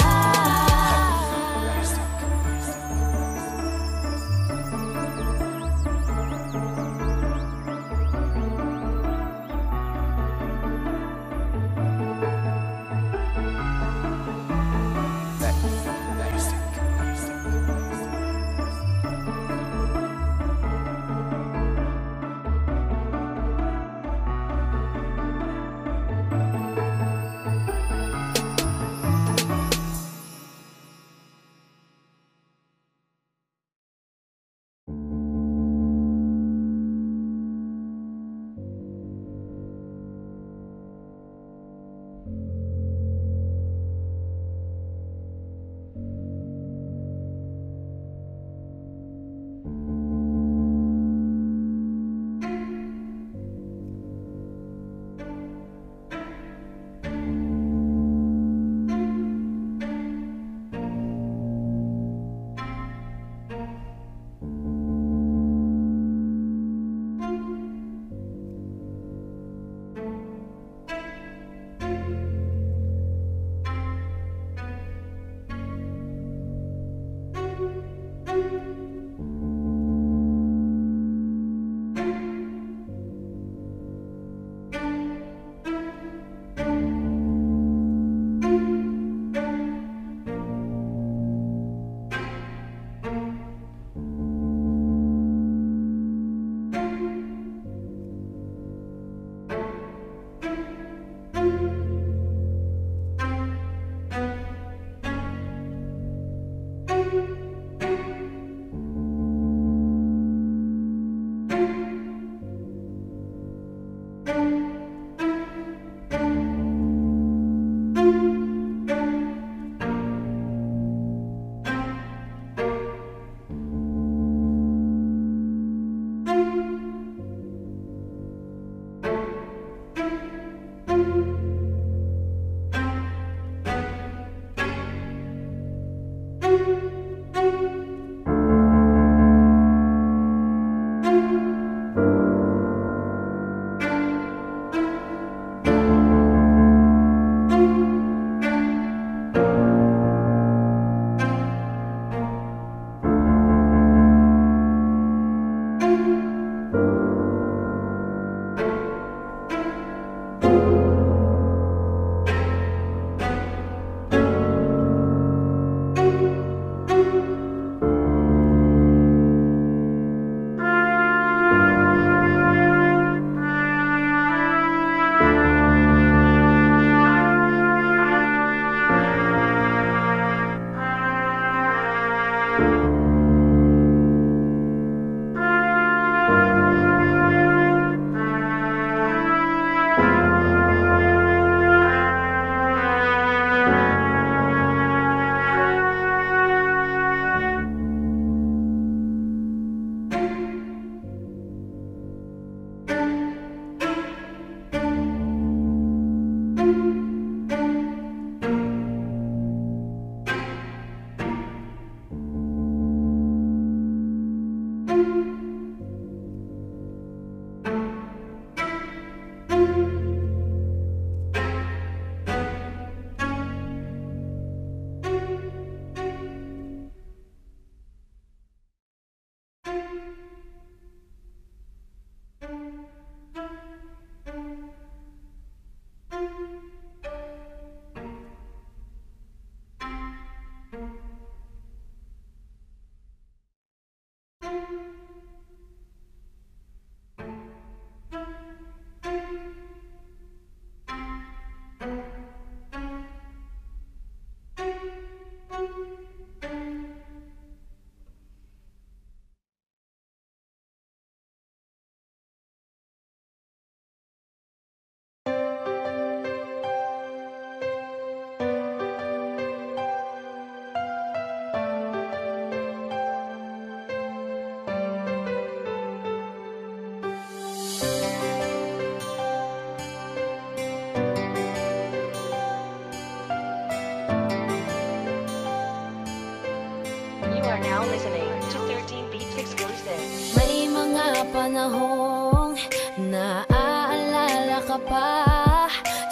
are now listening to 13 Beats Exclusive. May mga panahong naaalala ka pa,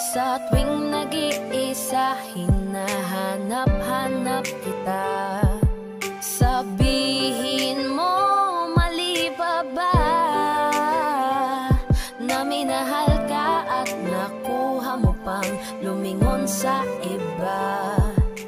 sa tuwing nag-iisa hinahanap-hanap kita. Sabihin mo, mali pa ba na minahal ka at nakuha mo pang lumingon sa iba?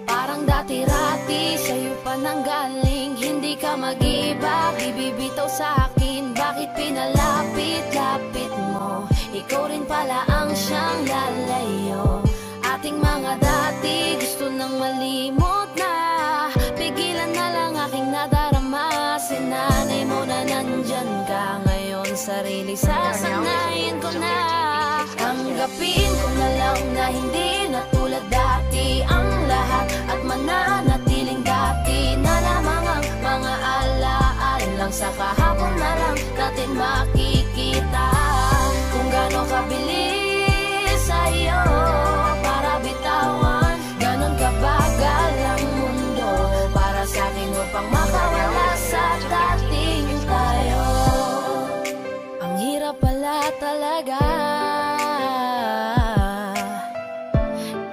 Parang dati-rati sa'yo pa nanggaling, hindi ka mag-iba, ibibitaw sa akin. Bakit pinalapit-lapit mo? Ikaw rin pala ang siyang lalayo. Ating mga dati gusto nang malimot na, pigilan na lang aking nadarama. Sinanay mo na nandyan ka ngayon, sarili sasanayin ko na. Tanggapin ko na lang na hindi na tulad dati ang lahat, at mananatiling dati na lamang ang mga alaalang sa kahapon na lang natin makikita. Kung gano'ng kabilis sa'yo para bitawan, ganon kabagal ang mundo para sa'kin upang makawala sa dating tayo. Ang hirap pala talaga,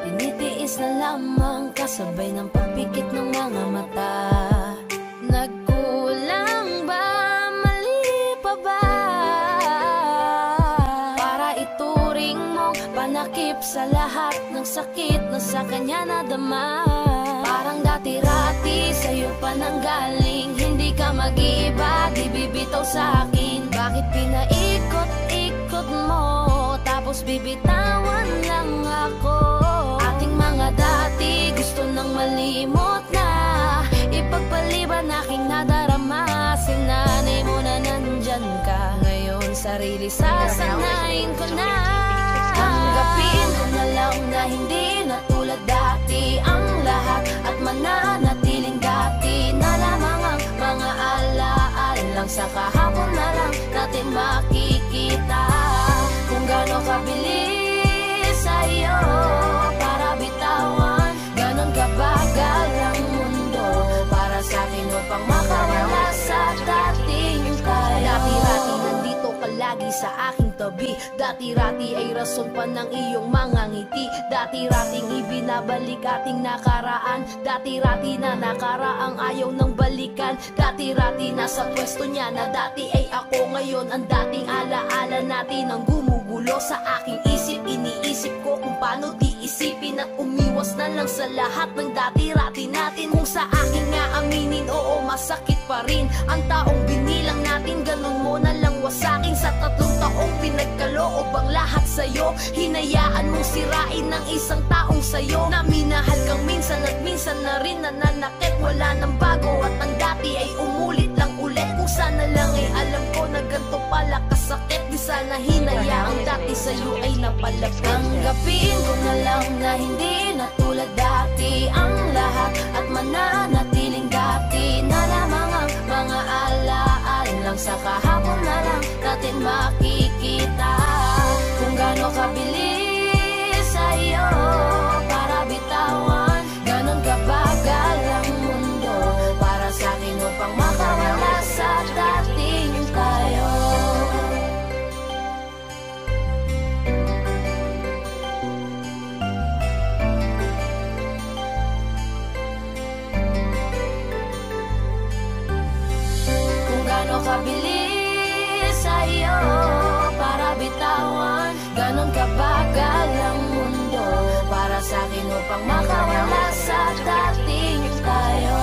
tinitiis na lamang kasabay ng pagpikit ng mga mata. Nagkulang ba? Mali pa ba? Para ituring mong panakip sa lahat ng sakit na sa kanya nadama. Parang dati-rati sa'yo pa nanggaling, hindi ka mag-iba, di bibitaw sa akin. Bakit pinaikot-ikot mo, tapos bibitawan lang ako? Ating mga dati gusto nang malimot na, ipagpaliban aking nadarama. Sinanay mo na nandyan ka ngayon, sarili sasanayin ko na. Tanggapin ko na lang na hindi na tulad dati ang lahat, at mananatiling dati na lamang ang mga alaalang sa kahapon na lang natin makikita. Kung gano'ng kabilis sa'yo para bitawan, ganon kabagal ang mundo para sa'kin upang makawala sa dating tayo. Dati-rati nandito ka lagi sa aking tabi, dati-rati ay rason pa ng iyong mga ngiti. Dati-rating ibinabalik ating nakaraan, dati-rati na nakaraang ayaw ng balikan. Dati-rati nasa pwesto niya na dati ay ako, ngayon ang dating alaala natin ang gumugulo sa aking isip. Iniisip ko kung paano di isipin at umiwas na lang sa lahat ng dati-rati natin. Kung sa akin nga aminin, oo masakit pa rin ang taong binilang natin, ganun mo na lang wasakin. Sa 3 taong pinagkaloob ang lahat sa'yo, hinayaan mong sirain ng isang taong sa'yo na minahal kang minsan at minsan na rin nananakit. Wala nang bago at ang dati ay umulit lang ulit. Kung sana lang ay alam ko na ganito pala kasakit, di sana hinayaang dati sa'yo ay napalapit. Tanggapin ko na lang na hindi na tulad dati ang lahat, at mananatiling dati na lamang ang mga alaalang sa kahapon na lang natin makikita. Kung gano'ng kabilis sa'yo para bitawan, ganon kabagal ang mundo para sa'kin upang makawala sa dating tayo. Kung gano'ng kabilis sa'yo para bitawan, ganon kabagal ang mundo para sa'kin upang makawala sa dating tayo.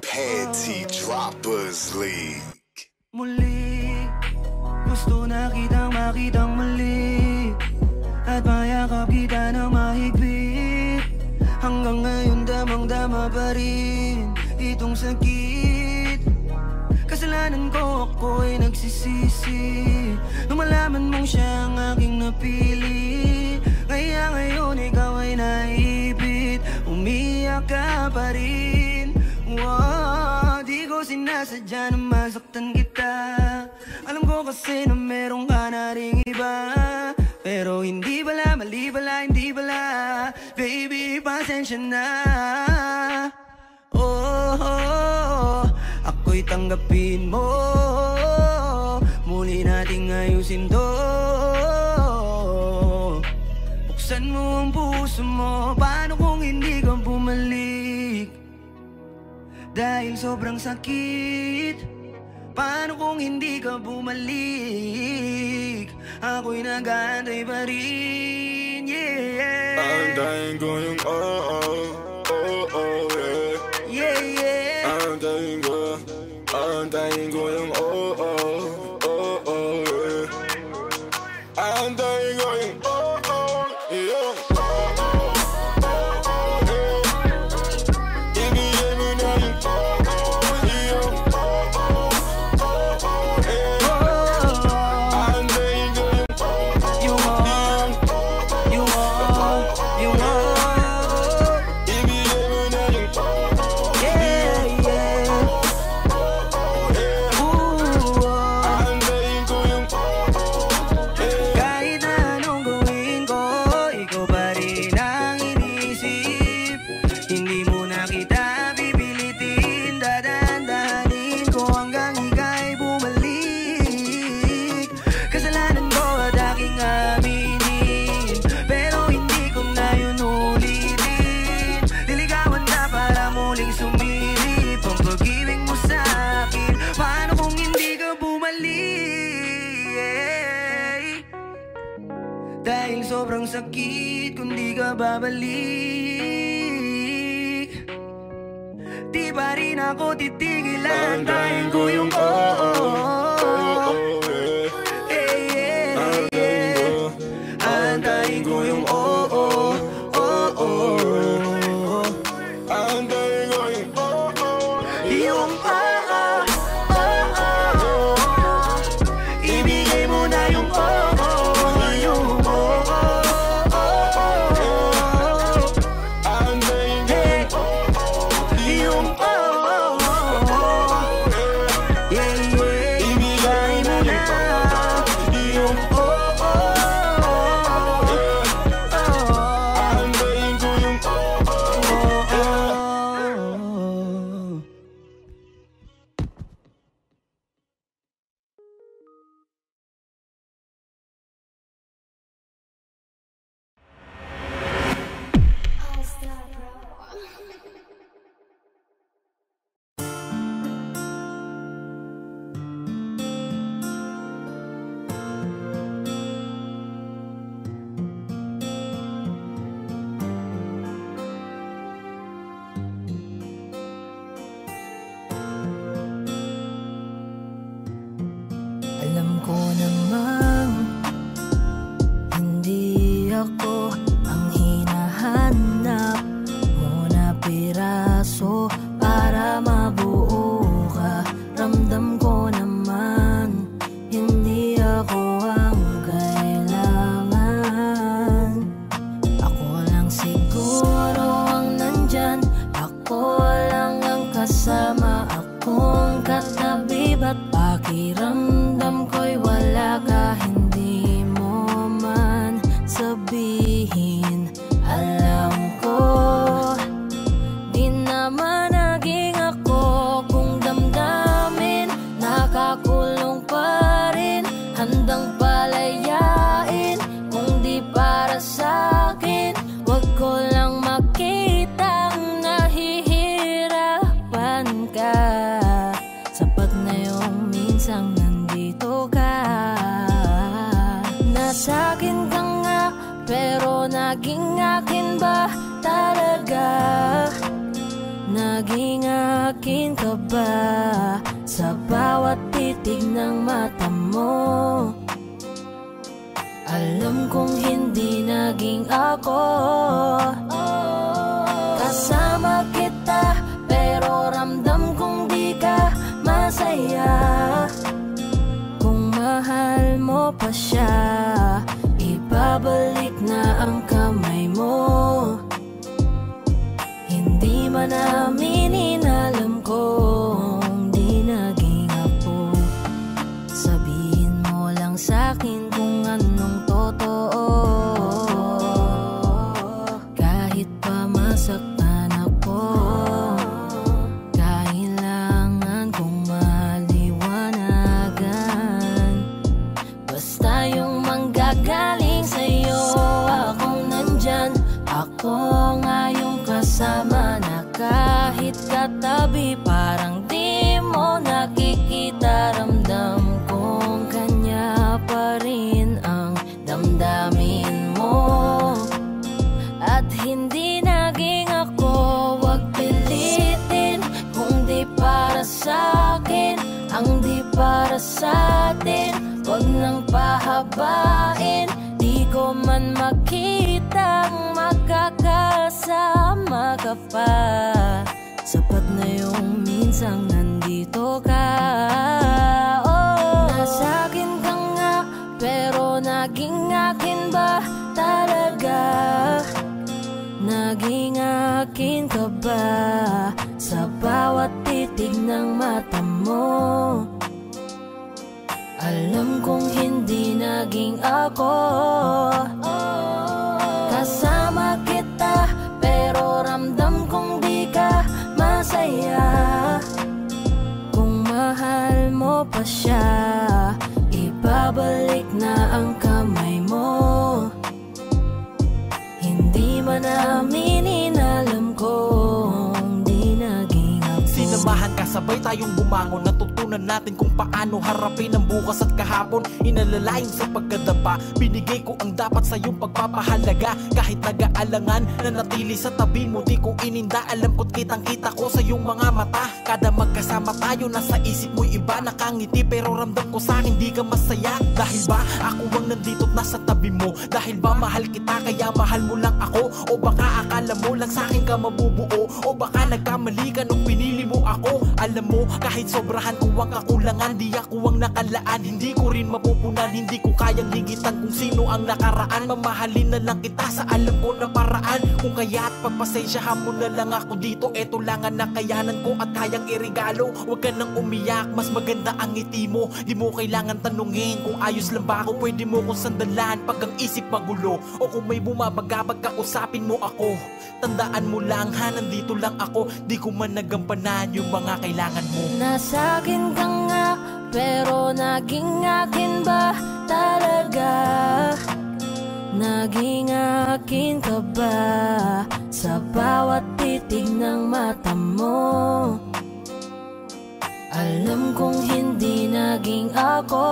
Panty Droppers League. Muli, gusto na kitang makitang muli, at mayakap kita ng mahigpit. Hanggang ngayon damang-dama pa rin itong sakit. Kasalanan Kasalanan ko, ako'y nagsisisi nung malaman mong siya ang aking napili. Kaya ngayon ikaw ay naibit, umiyak ka pa rin. Wow, di ko sinasadya na masaktan kita. Alam ko kasi na meron ka na ring iba, pero hindi bala, mali bala, hindi bala. Baby, pasensya na. Ako'y tanggapin mo, muli nating ayusin to. Buksan mo ang puso mo, paano kung hindi ka bumalik? Dahil sobrang sakit, paano kung hindi ka bumalik? Ako'y nag-aantay pa rin, yeah. Aantayin ko yung yeah. Yeah, yeah. Aantayin ko yung yeah. Aantayin ko yung yeah. Ibigay mo na yung dahil sobrang sakit kung di ka babalik. Di pa rin ako titigil, aantayin ko yung aantayin ko yung aantayin ko yung ibigay mo na yung Alam ko namang hindi ako ang hinahanap mo na piraso para mabuo ka. Ramdam ko naman hindi ako ang kailangan. Ako lang siguro ang nandyan, ako lang ang kasama, akong katabi. Ba't pakiramdam ko'y wala ka, hindi mo man sabihin. Alam ko, di naman naging ako kung damdamin nakakulong pa rin, handang palayain kung di para sa'kin. Wag ko lang makitang nahihirapan ka. Sapat na yung minsang nandito ka. Nasa'kin ka nga, pero naging akin ba talaga? Naging akin ka ba sa bawat titig ng mata mo? Alam kong hindi naging ako. Kasama kita, pero ramdam kong di ka masaya. mo pa siya, ibabalik na ang kamay mo. Hindi man namin inalam kung di naging ako. Sabihin mo lang sa'kin kung anong totoo. Kahit pa masaktan ako, kailangan kong maliwanagan. Basta yung manggagaling sa'yo, akong nandyan. Ako nga yung kasama na kahit katabi, parang di mo nakikita. Ramdam kong kanya pa rin ang damdamin mo. At hindi naging ako, wag pilitin kung di para sa'kin, ang di para sa'tin. Wag nang pahabain, di ko man makitang magkakasama ka pa. Sapat na yung minsang nandito ka. Oh, nasa'kin ka nga, pero naging akin ba talaga? Naging akin ka ba sa bawat titig ng mata mo? Alam kong hindi naging ako. Kasama kita, pero ramdam kong di ka masaya. Kung mahal mo pa siya, ibabalik na ang kamay mo. Hindi man namin inalam kung di naging ako. Sinamahan ka, sabay tayong bumangon. Natutunan natin kung paano harapin ang bukas at kahapon. Inalalayan sa pagkadapa, binigay ko ang dapat sa iyong pagpapahalaga. Kahit nag-aalangan, nanatili sa tabi mo, di ko ininda. Alam ko't kitang kita ko sa iyong mga mata. Kada magkasama tayo, nasa isip mo'y iba. Nakangiti pero ramdam ko sa'kin di ka masaya. Dahil ba ako ang nandito't nasa tabi mo? Dahil ba mahal kita kaya mahal mo lang ako? O baka akala mo lang sa'kin ka mabubuo? O baka nagkamali ka nung pinili mo ako? Alam mo, kahit sobrahan ko ang kakulangan, di ako ang nakalaan. Hindi ko rin mapupunan, hindi ko kayang higitan kung sino ang nakaraan. Mamahalin na lang kita sa alam ko na paraan. Kung kaya't pagpasensyahan mo na lang ako dito. Eto lang ang nakayanan ko at kayang irigalo. Huwag ka nang umiyak, mas maganda ang ngiti mo. Di mo kailangan tanungin kung ayos lang ba ako. Pwede mo kong sandalan pag ang isip magulo. O kung may bumabagabag ka, usapin mo ako. Tandaan mo lang ha, nandito lang ako. Di ko man nagampanan yung mga kailangan mo. Nasa'kin ka nga, pero naging akin ba talaga? Naging akin ka ba sa bawat titig ng mata mo? Alam kong hindi naging ako.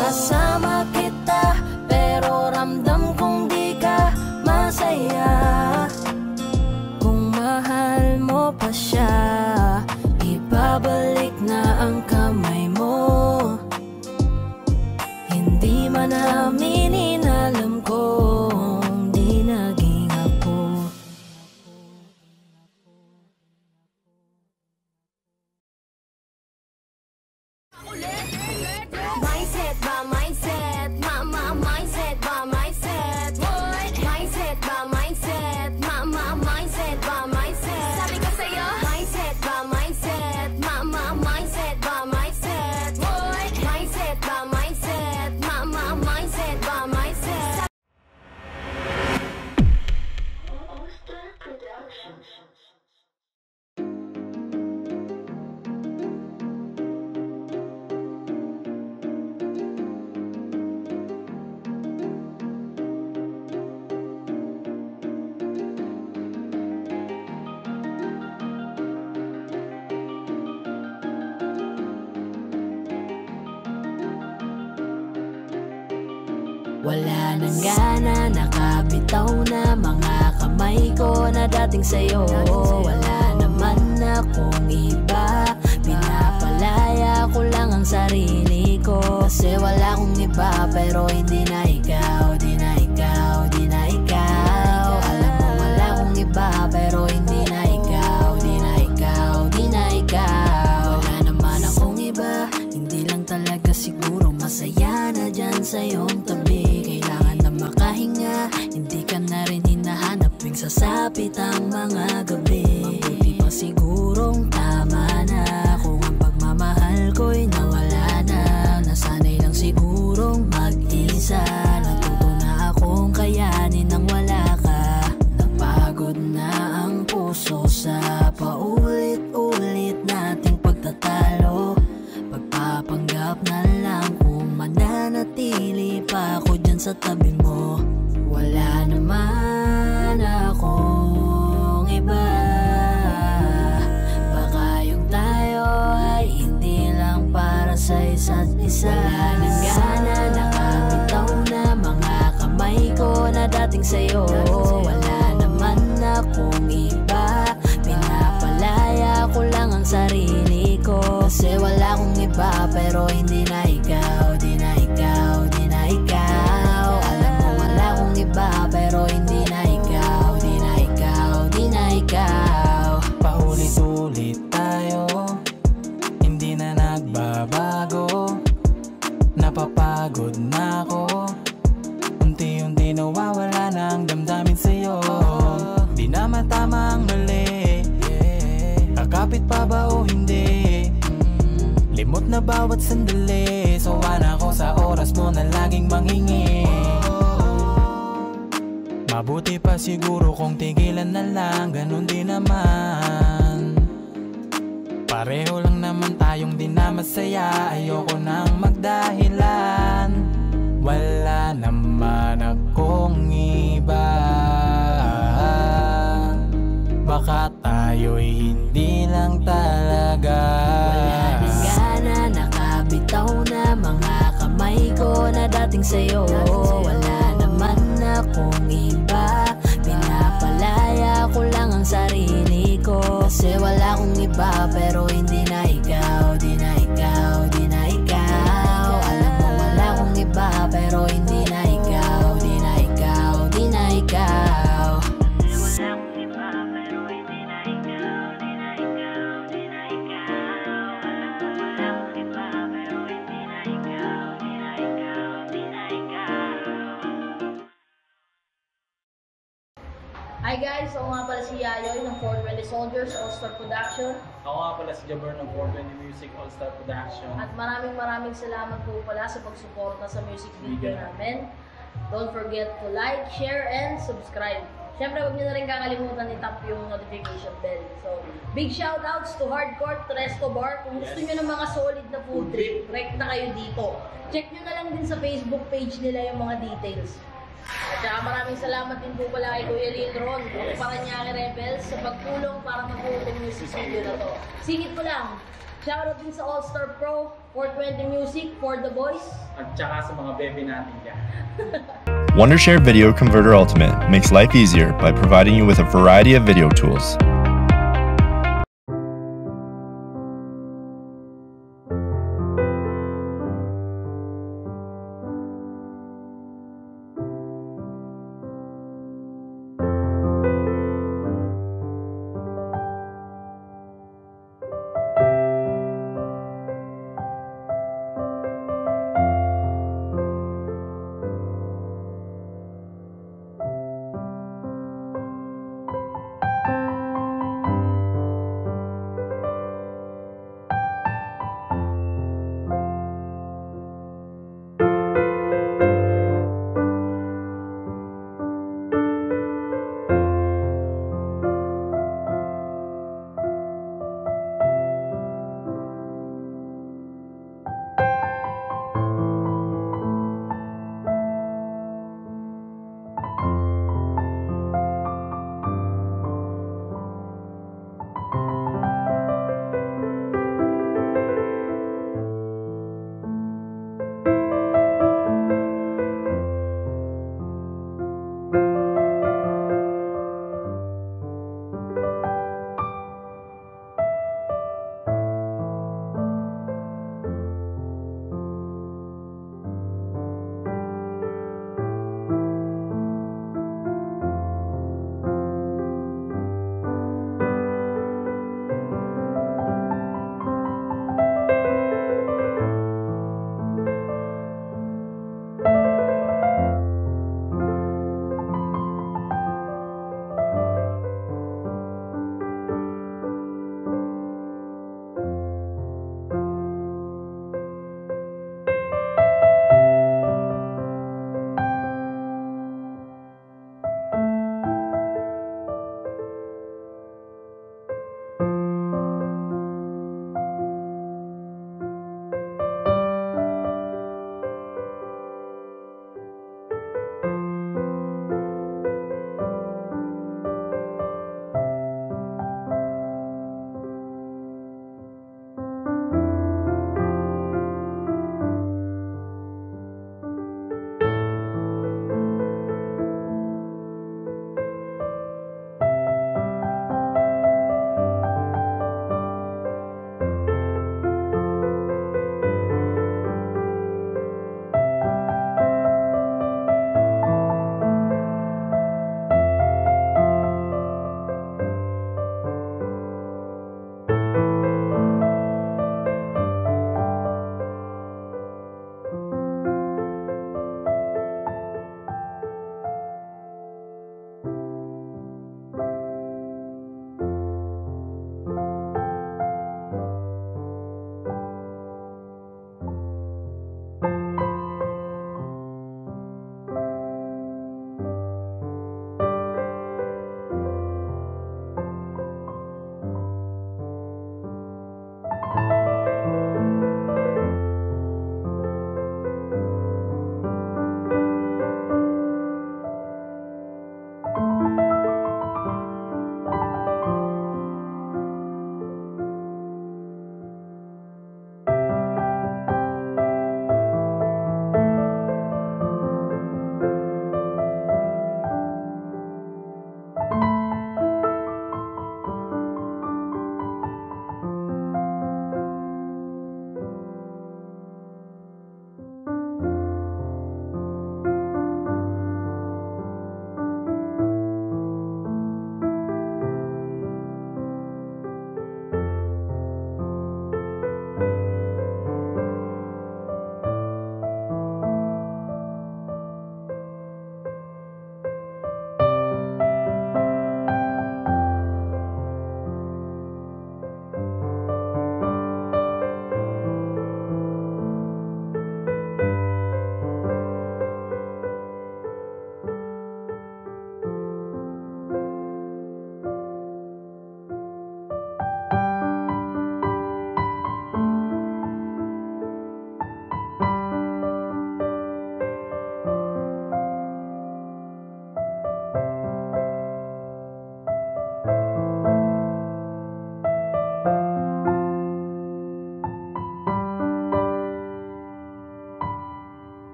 Kasama kita, pero ramdam kong di ka masaya. Kung mahal mo pa siya, ibabalik na ang kamay mo. Hindi man namin inalam kung di naging ako. Mindset ba, mindset? Mindset ba, mindset? What? Mindset ba, mindset? Mindset ba, mindset? Sabi ko sa'yo, mindset ba, mindset? Mindset ba, mindset? What? Mindset ba, mindset? Mindset ba, mindset? Wala nang gana, nakabitaw na mga kamay ko na dating sa'yo. Wala naman akong iba, pinapalaya ko lang ang sarili ko. Kasi wala akong iba, pero hindi na ikaw, di na ikaw, di na ikaw. Alam mo wala akong iba, pero hindi na ikaw, di na ikaw, di na ikaw. Wala naman akong iba, hindi lang talaga siguro mga gabi. Mabuti pa sigurong tama na kung ang pagmamahal ko'y nawala na. Nasanay lang sigurong mag-isa. Natuto na akong kayanin nang wala ka. Napagod na ang puso sa paulit-ulit nating pagtatalo. Pagpapanggap na lang kung mananatili pa ako dyan sa tabi mo. Wala naman akong iba. Baka yung tayo ay hindi lang para sa isa't isa. Wala nang gana, nakabitaw na mga kamay ko na dating sa'yo. Wala naman akong iba, pinapalaya ko lang ang sarili ko. Kasi wala akong iba pero hindi na ikaw, di na ikaw, di na ikaw. Alam mo wala akong iba pero hindi na ikaw, di na ikaw, di na ikaw. Paulit-ulit tayo, hindi na nagbabago. Napapagod na ako, unti-unti nawawala na ang damdamin sa'yo. Di na matama ang mali, kakapit pa ba o hindi? Limot na bawat sandali, sawa na ako sa oras mo na laging manghingi. Mabuti pa siguro kung tigilan na lang, ganun din naman. Pareho lang naman tayong di na masaya, ayoko nang magdahilan. Wala naman akong iba. Baka tayo'y hindi lang talaga. Wala nang gana, nakabitaw na mga kamay ko na dating sa'yo. Wala naman akong iba, pinapalaya ko lang ang sarili ko. Kasi wala akong iba pero hindi na ikaw, di na ikaw, di na ikaw. Alam mo wala akong iba pero hindi na ikaw, di na ikaw, di na ikaw. Hi guys, ako nga pala si Yayoy ng 420 Soldiers All-Star Production. Ako nga pala si Jabber ng 420 Music All-Star Production. At maraming salamat po pala sa pagsuporta sa music video namin. Don't forget to like, share, and subscribe. Siyempre, huwag niyo na rin kakalimutan i-tap yung notification bell. So, big shoutouts to Hardcore Resto Bar. Kung gusto niyo ng mga solid na food trip, direct na kayo dito. Check niyo na lang din sa Facebook page nila yung mga details. At saka maraming salamat din po pala kay Kuya Lindron of Paranaque Rebels sa pagtulong para mabuo yung music video na to. Singit ko lang, shoutout din sa All-Star Pro, 420 Music, For The Boys. At saka sa mga bebe natin dyan. Wondershare Video Converter Ultimate makes life easier by providing you with a variety of video tools.